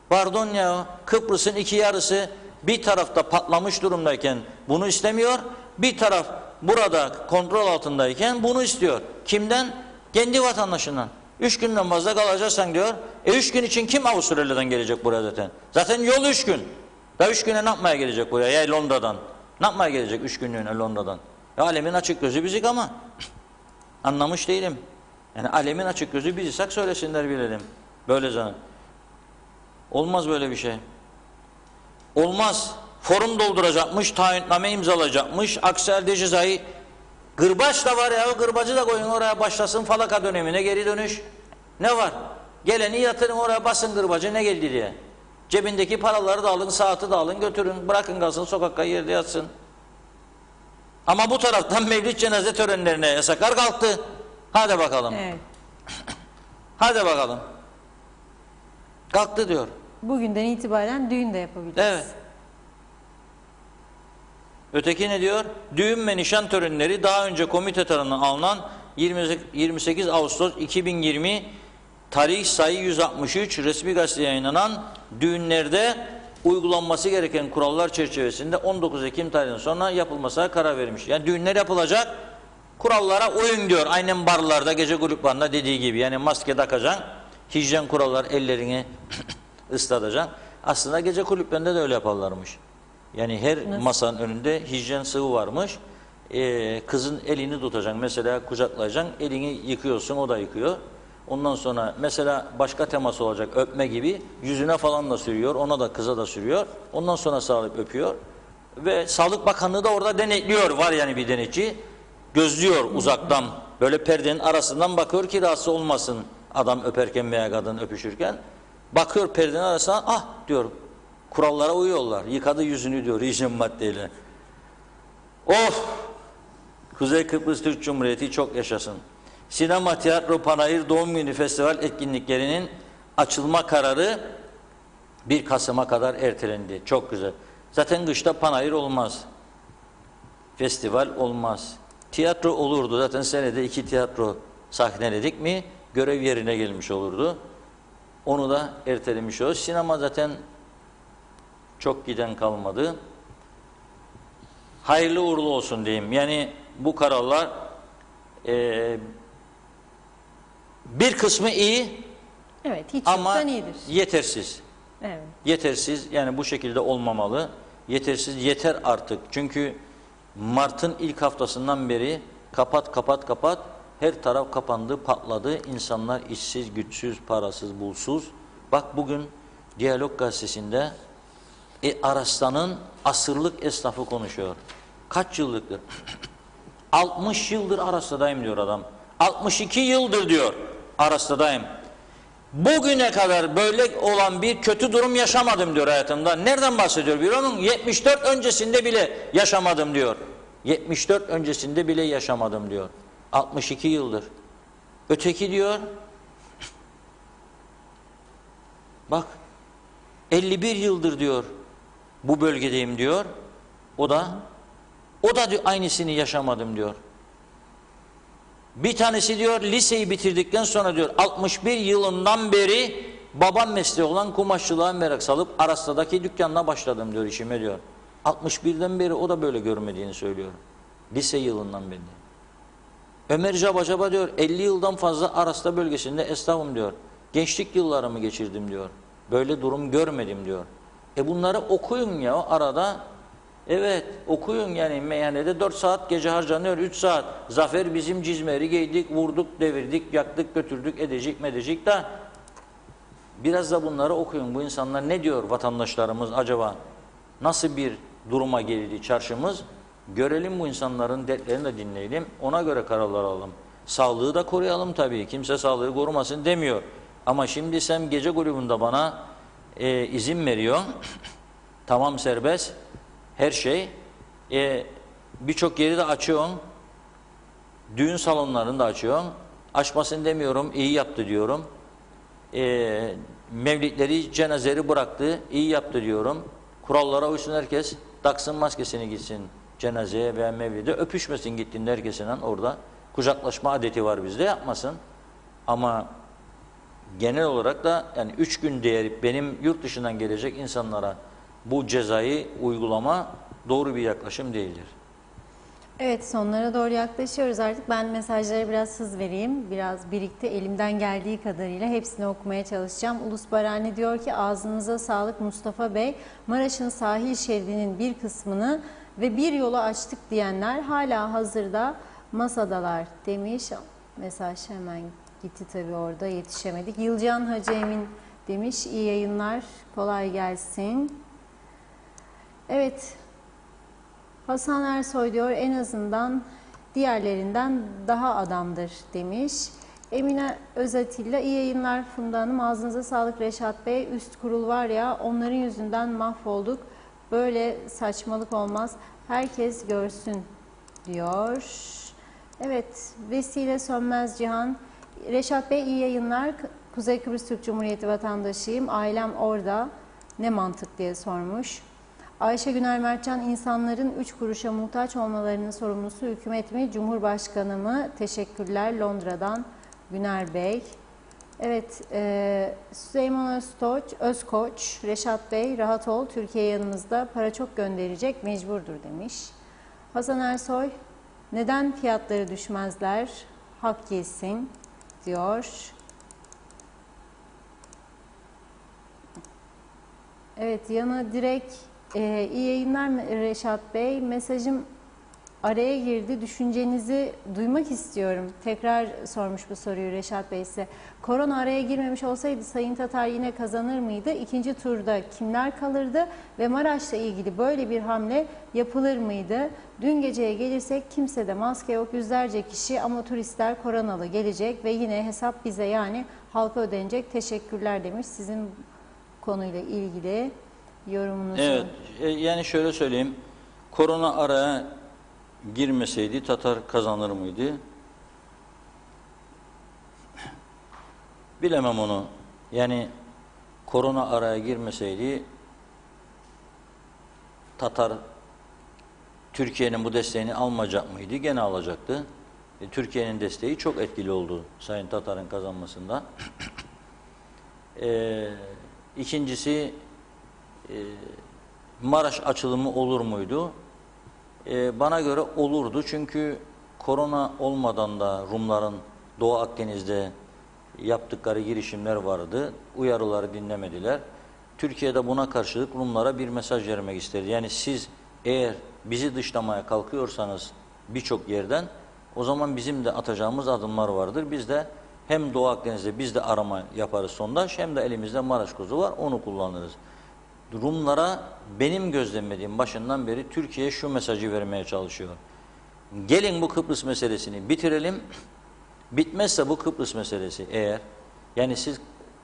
Pardon ya, Kıbrıs'ın iki yarısı bir tarafta patlamış durumdayken bunu istemiyor. Bir taraf burada kontrol altındayken bunu istiyor. Kimden? Kendi vatandaşından. 3 günden fazla kalacaksan diyor. 3 gün için kim Avustralya'dan gelecek buraya zaten? Zaten yol 3 gün. Daha 3 güne ne yapmaya gelecek buraya? Ya Londra'dan. Ne yapmaya gelecek 3 günlüğüne Londra'dan? Alemin açık gözü bizik ama anlamış değilim. Yani alemin açık gözü bizisak söylesinler bilelim. Böyle canım. Olmaz böyle bir şey. Olmaz. Forum dolduracakmış, taahhütname imzalayacakmış. Aksi halde cezayı gırbaç da var ya, gırbacı da koyun oraya, başlasın falaka dönemine geri dönüş. Ne var? Geleni yatırın oraya, basın gırbacı ne geldi diye. Cebindeki paraları da alın, saati de alın, götürün, bırakın kalsın sokakta yerde yatsın. Ama bu taraftan mevlid cenaze törenlerine yasaklar kalktı. Hadi bakalım. Evet. Hadi bakalım. Kalktı diyor. Bugünden itibaren düğün de yapabiliriz. Evet. Öteki ne diyor? Düğün ve nişan törenleri daha önce komite tarafından alınan 28 Ağustos 2020 tarih sayı 163 resmi gazetede yayınlanan düğünlerde uygulanması gereken kurallar çerçevesinde 19 Ekim tarihinden sonra yapılmasına karar vermiş. Yani düğünler yapılacak, kurallara uyun diyor. Aynen barlarda, gece kulüplerinde dediği gibi. Yani maske takacaksın, hijyen kurallar, ellerini ıslatacaksın. Aslında gece kulüplerinde de öyle yaparlarmış. Yani her masanın önünde hijyen sıvı varmış. Kızın elini tutacaksın, mesela kucaklayacaksın, elini yıkıyorsun, o da yıkıyor. Ondan sonra mesela başka temas olacak, öpme gibi, yüzüne falan da sürüyor, ona da kıza da sürüyor. Ondan sonra sarılıp öpüyor. Ve Sağlık Bakanlığı da orada denetliyor, var yani bir denetçi. Gözlüyor uzaktan, böyle perdenin arasından bakıyor ki rahatsız olmasın adam öperken veya kadın öpüşürken. Bakıyor perdenin arasından, ah diyor, kurallara uyuyorlar. Yıkadı yüzünü diyor hijyen maddeyle. Of! Kuzey Kıbrıs Türk Cumhuriyeti çok yaşasın. Sinema, tiyatro, panayır, doğum günü, festival etkinliklerinin açılma kararı 1 Kasım'a kadar ertelendi. Çok güzel. Zaten kışta panayır olmaz. Festival olmaz. Tiyatro olurdu. Zaten senede 2 tiyatro sahneledik mi görev yerine gelmiş olurdu. Onu da ertelemiş oluruz. Sinema zaten çok giden kalmadı. Hayırlı uğurlu olsun diyeyim. Yani bu kararlar bir kısmı iyi, evet, hiç ama iyidir. yetersiz. Evet. Yetersiz, yani bu şekilde olmamalı. Yetersiz, yeter artık. Çünkü Mart'ın ilk haftasından beri kapat, her taraf kapandı, patladı. İnsanlar işsiz, güçsüz, parasız, bulsuz. Bak bugün Diyalog Gazetesi'nde Araslan'ın asırlık esnafı konuşuyor. Kaç yıllıktır? 60 yıldır Aras'tadayım diyor adam. 62 yıldır diyor Aras'tadayım. Bugüne kadar böyle olan bir kötü durum yaşamadım diyor hayatımda. Nereden bahsediyor? Bir onun 74 öncesinde bile yaşamadım diyor. 74 öncesinde bile yaşamadım diyor. 62 yıldır. Öteki diyor, bak 51 yıldır diyor bu bölgedeyim diyor. O da diyor, aynısını yaşamadım diyor. Bir tanesi diyor liseyi bitirdikten sonra diyor 61 yılından beri babam mesleği olan kumaşçılığa merak salıp Aras'taki dükkanına başladım diyor, işime diyor. 61'den beri o da böyle görmediğini söylüyor. Lise yılından beri. Ömer Cabacaba diyor 50 yıldan fazla Aras'ta bölgesinde esnafım diyor. Gençlik yıllarımı geçirdim diyor. Böyle durum görmedim diyor. Bunları okuyun ya arada. Evet okuyun, yani meyhanede 4 saat gece harcanıyor, 3 saat. Zafer bizim cizmeri giydik, vurduk, devirdik, yaktık, götürdük, edecek medecek de. Biraz da bunları okuyun. Bu insanlar ne diyor, vatandaşlarımız acaba? Nasıl bir duruma geldi çarşımız? Görelim bu insanların dertlerini de dinleyelim. Ona göre kararlar alalım. Sağlığı da koruyalım tabii. Kimse sağlığı korumasın demiyor. Ama şimdi sen gece grubunda bana izin veriyor. Tamam, serbest. Her şey. Birçok yeri de açıyorsun. Düğün salonlarını da açıyorsun. Açmasın demiyorum. İyi yaptı diyorum. Mevlidleri, cenazeleri bıraktı. İyi yaptı diyorum. Kurallara uysun herkes. Taksın maskesini, gitsin cenazeye veya mevlide. Öpüşmesin gittiğinde herkesinden orada. Kucaklaşma adeti var bizde, yapmasın. Ama genel olarak da yani 3 gün değeri benim yurt dışından gelecek insanlara bu cezayı uygulama doğru bir yaklaşım değildir. Evet, sonlara doğru yaklaşıyoruz artık. Ben mesajlara biraz hız vereyim. Biraz birikti. Elimden geldiği kadarıyla hepsini okumaya çalışacağım. Ulus Barani diyor ki ağzınıza sağlık Mustafa Bey. Maraş'ın sahil şeridinin bir kısmını ve bir yolu açtık diyenler hala hazırda masadalar demiş. Mesaj hemen gitti tabii, orada yetişemedik. Yılcan Hacı Emin demiş. İyi yayınlar, kolay gelsin. Evet. Hasan Ersoy diyor en azından diğerlerinden daha adamdır demiş. Emine Özatilla iyi yayınlar Funda Hanım, ağzınıza sağlık Reşat Bey. Üst kurul var ya, onların yüzünden mahvolduk. Böyle saçmalık olmaz. Herkes görsün diyor. Evet, Vesile Sönmez Cihan. Reşat Bey iyi yayınlar. Kuzey Kıbrıs Türk Cumhuriyeti vatandaşıyım. Ailem orada. Ne mantık diye sormuş. Ayşe Güner Mertcan, insanların 3 kuruşa muhtaç olmalarının sorumlusu hükümet mi, Cumhurbaşkanı mı? Teşekkürler Londra'dan Güner Bey. Evet, Süleyman Özkoç, Reşat Bey rahat ol, Türkiye yanımızda, para çok gönderecek, mecburdur demiş. Hasan Ersoy, neden fiyatları düşmezler, hak yesin diyor. Evet, yana direkt iyi yayınlar Reşat Bey. Mesajım araya girdi. Düşüncenizi duymak istiyorum. Tekrar sormuş bu soruyu Reşat Bey size. Korona araya girmemiş olsaydı Sayın Tatar yine kazanır mıydı? İkinci turda kimler kalırdı? Ve Maraş'la ilgili böyle bir hamle yapılır mıydı? Dün geceye gelirsek kimsede maske yok. Yüzlerce kişi ama turistler koronalı gelecek ve yine hesap bize, yani halka ödenecek. Teşekkürler demiş. Sizin konuyla ilgili yorumunuzu. Evet, yani şöyle söyleyeyim. Korona araya girmeseydi Tatar kazanır mıydı? Bilemem onu. Yani korona araya girmeseydi Tatar Türkiye'nin bu desteğini almayacak mıydı? Gene alacaktı. Türkiye'nin desteği çok etkili oldu Sayın Tatar'ın kazanmasında. İkincisi, Maraş açılımı olur muydu? Bana göre olurdu. Çünkü korona olmadan da Rumların Doğu Akdeniz'de yaptıkları girişimler vardı. Uyarıları dinlemediler. Türkiye'de buna karşılık Rumlara bir mesaj vermek istedi. Yani siz eğer bizi dışlamaya kalkıyorsanız birçok yerden, o zaman bizim de atacağımız adımlar vardır. Biz de hem Doğu Akdeniz'de biz de arama yaparız, sondaj, hem de elimizde Maraş kozu var, onu kullanırız. Rumlara benim gözlemlediğim başından beri Türkiye şu mesajı vermeye çalışıyor. Gelin bu Kıbrıs meselesini bitirelim. Bitmezse bu Kıbrıs meselesi, eğer yani siz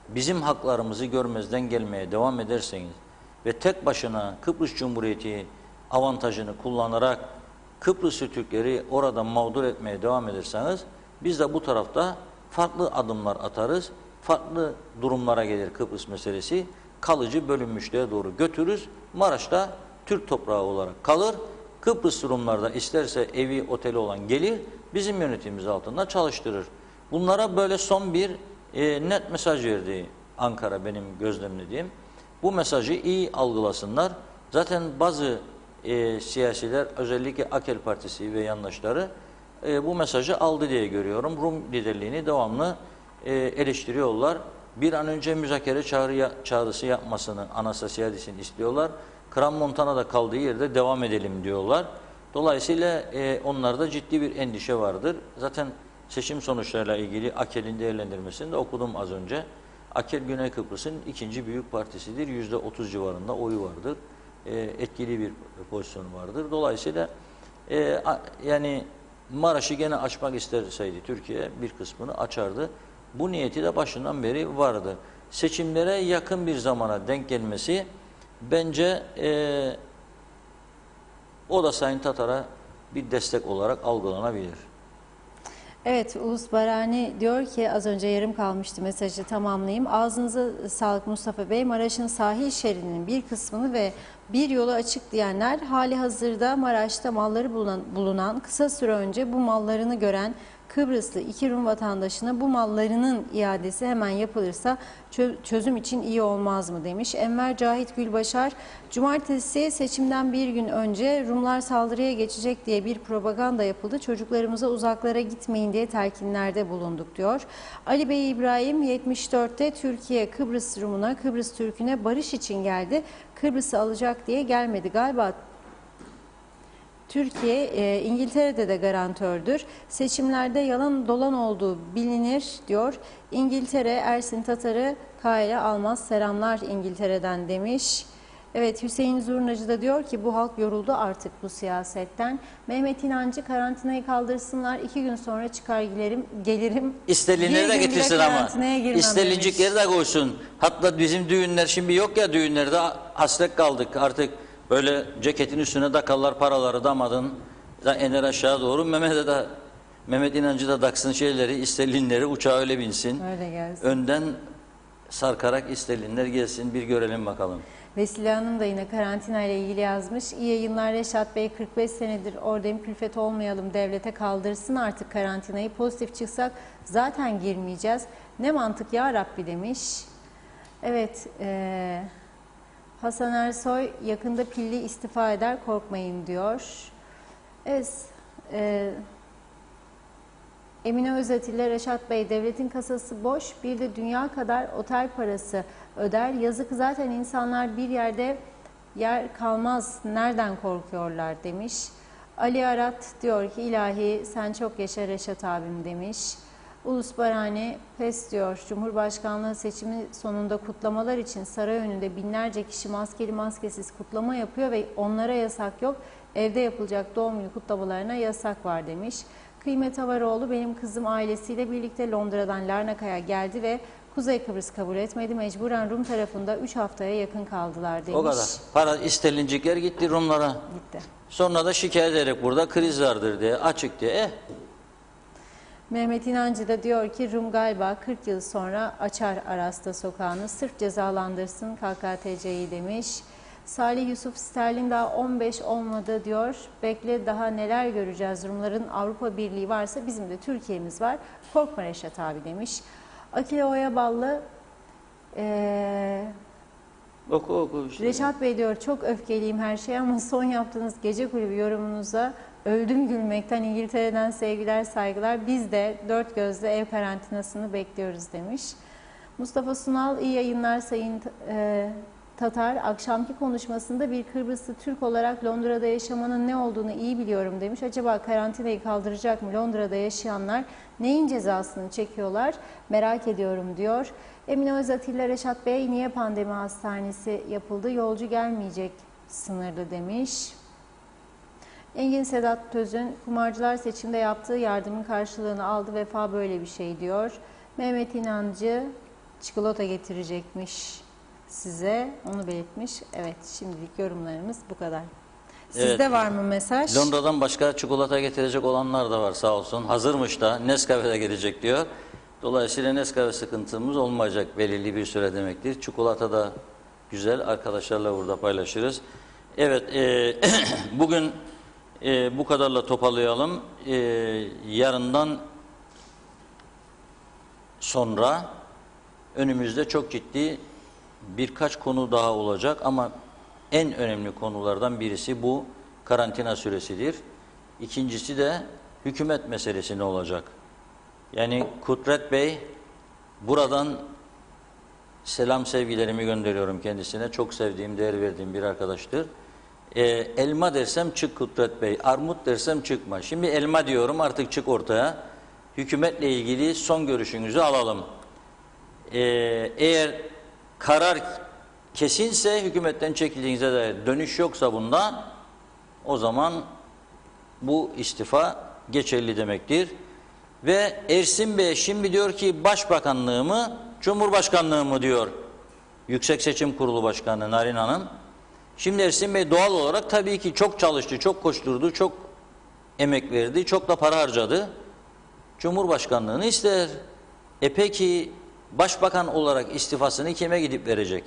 bizim haklarımızı görmezden gelmeye devam ederseniz ve tek başına Kıbrıs Cumhuriyeti avantajını kullanarak Kıbrıslı Türkleri orada mağdur etmeye devam ederseniz biz de bu tarafta farklı adımlar atarız. Farklı durumlara gelir Kıbrıs meselesi. Kalıcı bölünmüşlüğe doğru götürürüz. Maraş'ta Türk toprağı olarak kalır. Kıbrıs Rumlarda isterse evi, oteli olan gelir, bizim yönetimimiz altında çalıştırır. Bunlara böyle son bir net mesaj verdi Ankara, benim gözlemlediğim. Bu mesajı iyi algılasınlar. Zaten bazı siyasiler, özellikle AKEL Partisi ve yandaşları bu mesajı aldı diye görüyorum. Rum liderliğini devamlı eleştiriyorlar. Bir an önce müzakere çağrısı yapmasını Anastasiadis'in istiyorlar. Kram Montana'da kaldığı yerde devam edelim diyorlar. Dolayısıyla onlarda ciddi bir endişe vardır. Zaten seçim sonuçlarıyla ilgili AKEL'in değerlendirmesini de okudum az önce. AKEL Güney Kıbrıs'ın ikinci büyük partisidir. %30 civarında oyu vardır. Etkili bir pozisyonu vardır. Dolayısıyla yani Maraş'ı gene açmak isterseydi Türkiye bir kısmını açardı. Bu niyeti de başından beri vardı. Seçimlere yakın bir zamana denk gelmesi bence o da Sayın Tatar'a bir destek olarak algılanabilir. Evet, Ulus Barani diyor ki, az önce yarım kalmıştı, mesajı tamamlayayım. Ağzınıza sağlık Mustafa Bey. Maraş'ın sahil şeridinin bir kısmını ve bir yolu açık diyenler, hali hazırda Maraş'ta malları bulunan, kısa süre önce bu mallarını gören Kıbrıslı 2 Rum vatandaşına bu mallarının iadesi hemen yapılırsa çözüm için iyi olmaz mı demiş. Enver Cahit Gülbaşar, cumartesi seçimden bir gün önce Rumlar saldırıya geçecek diye bir propaganda yapıldı. Çocuklarımıza uzaklara gitmeyin diye telkinlerde bulunduk diyor. Ali Bey İbrahim, 74'te Türkiye Kıbrıs Rumuna, Kıbrıs Türk'üne barış için geldi. Kıbrıs'ı alacak diye gelmedi. Galiba Türkiye İngiltere'de de garantördür. Seçimlerde yalan dolan olduğu bilinir diyor. İngiltere Ersin Tatar'ı kale almaz. Selamlar İngiltere'den demiş. Evet, Hüseyin Zurnacı da diyor ki bu halk yoruldu artık bu siyasetten. Mehmet İnancı, karantinayı kaldırsınlar, 2 gün sonra çıkar gelirim. İstelinleri de getirsin ama. İstelincikleri de koysun. Hatta bizim düğünler şimdi yok ya, düğünlerde hasret kaldık artık. Böyle ceketin üstüne takarlar paraları, damadın da iner aşağı doğru. Mehmet İnancı da taksın şeyleri, istelinleri, uçağa öyle binsin. Öyle gelsin. Önden sarkarak istelinler gelsin, bir görelim bakalım. Vesile Hanım da yine karantina ile ilgili yazmış. İyi yayınlar Reşat Bey, 45 senedir oradayım, külfet olmayalım, devlete kaldırsın artık karantinayı. Pozitif çıksak zaten girmeyeceğiz. Ne mantık ya Rabbi demiş. Evet, Hasan Ersoy, yakında pilli istifa eder, korkmayın diyor. Evet, Emine Özatiller, Reşat Bey, devletin kasası boş, bir de dünya kadar otel parası öder. Yazık, zaten insanlar bir yerde yer kalmaz, nereden korkuyorlar demiş. Ali Arat diyor ki, ilahi sen çok yaşa Reşat abim demiş. Ulus Barani pes diyor. Cumhurbaşkanlığı seçimi sonunda kutlamalar için saray önünde binlerce kişi maskeli maskesiz kutlama yapıyor ve onlara yasak yok. Evde yapılacak doğum günü kutlamalarına yasak var demiş. Kıymet Havaroğlu, benim kızım ailesiyle birlikte Londra'dan Larnaka'ya geldi ve Kuzey Kıbrıs kabul etmedi. Mecburen Rum tarafında 3 haftaya yakın kaldılar demiş. O kadar. Para istelincikler gitti Rumlara. Gitti. Sonra da şikayet ederek burada kriz vardır diye, açık diye. Mehmet İnancı da diyor ki, Rum galiba 40 yıl sonra açar Arasta sokağını, sırf cezalandırsın KKTC'yi demiş. Salih Yusuf Sterlin, daha 15 olmadı diyor. Bekle, daha neler göreceğiz. Rumların Avrupa Birliği varsa bizim de Türkiye'miz var. Korkma Reşat abi demiş. Akile Oyaballı, Oku işte. Reşat Bey diyor, çok öfkeliyim her şeye ama son yaptığınız gece kulübü yorumunuza öldüm gülmekten. İngiltere'den sevgiler, saygılar. Biz de dört gözle ev karantinasını bekliyoruz demiş. Mustafa Sunal, iyi yayınlar Sayın Tatar. Akşamki konuşmasında bir Kıbrıslı Türk olarak Londra'da yaşamanın ne olduğunu iyi biliyorum demiş. Acaba karantinayı kaldıracak mı? Londra'da yaşayanlar neyin cezasını çekiyorlar? Merak ediyorum diyor. Emine Özatilla, Reşat Bey, niye pandemi hastanesi yapıldı? Yolcu gelmeyecek sınırlı demiş. Engin Sedat Tözün, kumarcılar seçimde yaptığı yardımın karşılığını aldı. Vefa böyle bir şey diyor. Mehmet İnancı, çikolata getirecekmiş size, onu belirtmiş. Evet, şimdilik yorumlarımız bu kadar. Sizde var mı mesaj? Londra'dan başka çikolata getirecek olanlar da var sağ olsun. Hazırmış da Nescafe'de gelecek diyor. Dolayısıyla Nescafe sıkıntımız olmayacak belirli bir süre demektir. Çikolata da güzel, arkadaşlarla burada paylaşırız. Evet, bugün bu kadarla toparlayalım. Yarından sonra önümüzde çok ciddi birkaç konu daha olacak ama en önemli konulardan birisi bu karantina süresidir. İkincisi de hükümet meselesi ne olacak? Yani Kudret Bey, buradan selam sevgilerimi gönderiyorum kendisine. Çok sevdiğim, değer verdiğim bir arkadaştır. Elma dersem çık Kudret Bey, armut dersem çıkma. Şimdi elma diyorum, artık çık ortaya. Hükümetle ilgili son görüşünüzü alalım. Eğer karar kesinse, hükümetten çekildiğinize dair dönüş yoksa bunda, o zaman bu istifa geçerli demektir. Ve Ersin Bey şimdi diyor ki başbakanlığı mı, cumhurbaşkanlığı mı diyor Yüksek Seçim Kurulu Başkanı Narin Hanım. Şimdi Ersin Bey doğal olarak tabii ki çok çalıştı, çok koşturdu, çok emek verdi, çok da para harcadı. Cumhurbaşkanlığını ister. Peki başbakan olarak istifasını kime gidip verecek?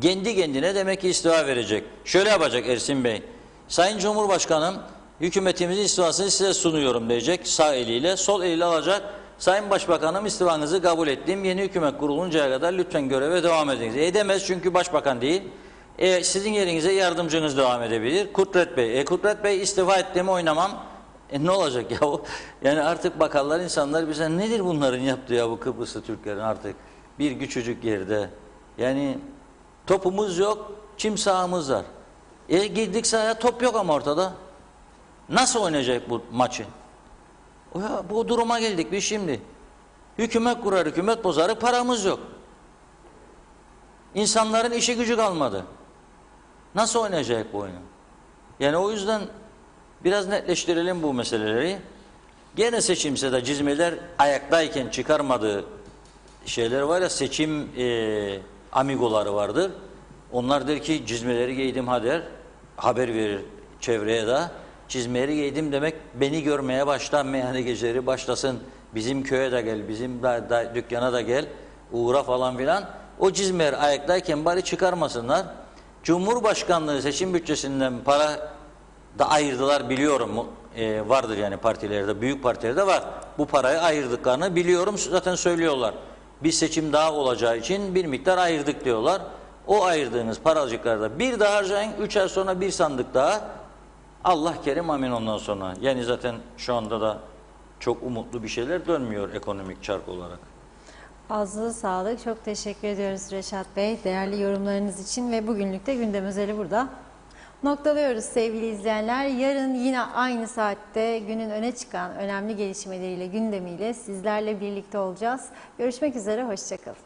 Kendi kendine demek ki istifa verecek. Şöyle yapacak Ersin Bey. Sayın Cumhurbaşkanım, hükümetimizin istifasını size sunuyorum diyecek sağ eliyle. Sol eliyle alacak. Sayın Başbakanım, istifanızı kabul ettim. Yeni hükümet kuruluncaya kadar lütfen göreve devam ediniz. Edemez çünkü başbakan değil. Sizin yerinize yardımcınız devam edebilir. Kudret Bey. Kudret Bey istifa ettiğimi oynamam. Ne olacak ya? Yani artık bakarlar insanlar bize, nedir bunların yaptığı ya bu Kıbrıslı Türklerin artık bir küçücük yerde. Yani topumuz yok, çim sahamız var. Girdik sahaya, top yok ama ortada. Nasıl oynayacak bu maçı? Bu duruma geldik biz şimdi. Hükümet kurar, hükümet bozarı, paramız yok. İnsanların işi gücü kalmadı. Nasıl oynayacak bu oyunu? Yani o yüzden biraz netleştirelim bu meseleleri. Gene seçimse de cizmeler ayaktayken çıkarmadığı şeyler var ya, seçim amigoları vardır. Onlar der ki cizmeleri giydim ha der, haber verir çevreye de. Çizmeleri giydim demek beni görmeye başla, meyhane geceleri başlasın, bizim köye de gel, bizim dükkana da gel, uğra falan filan. O cizmeler ayaktayken bari çıkarmasınlar. Cumhurbaşkanlığı seçim bütçesinden para da ayırdılar biliyorum. Vardır yani partilerde, büyük partilerde var. Bu parayı ayırdıklarını biliyorum, zaten söylüyorlar. Bir seçim daha olacağı için bir miktar ayırdık diyorlar. O ayırdığınız paracıklarda bir daha harcayın, 3 ay sonra bir sandık daha. Allah kerim amin ondan sonra. Yani zaten şu anda da çok umutlu bir şeyler dönmüyor ekonomik çark olarak. Ağzınıza sağlık. Çok teşekkür ediyoruz Reşat Bey. Değerli yorumlarınız için ve bugünlük de gündem özeli burada noktalıyoruz sevgili izleyenler. Yarın yine aynı saatte günün öne çıkan önemli gelişmeleriyle, gündemiyle sizlerle birlikte olacağız. Görüşmek üzere, hoşça kalın.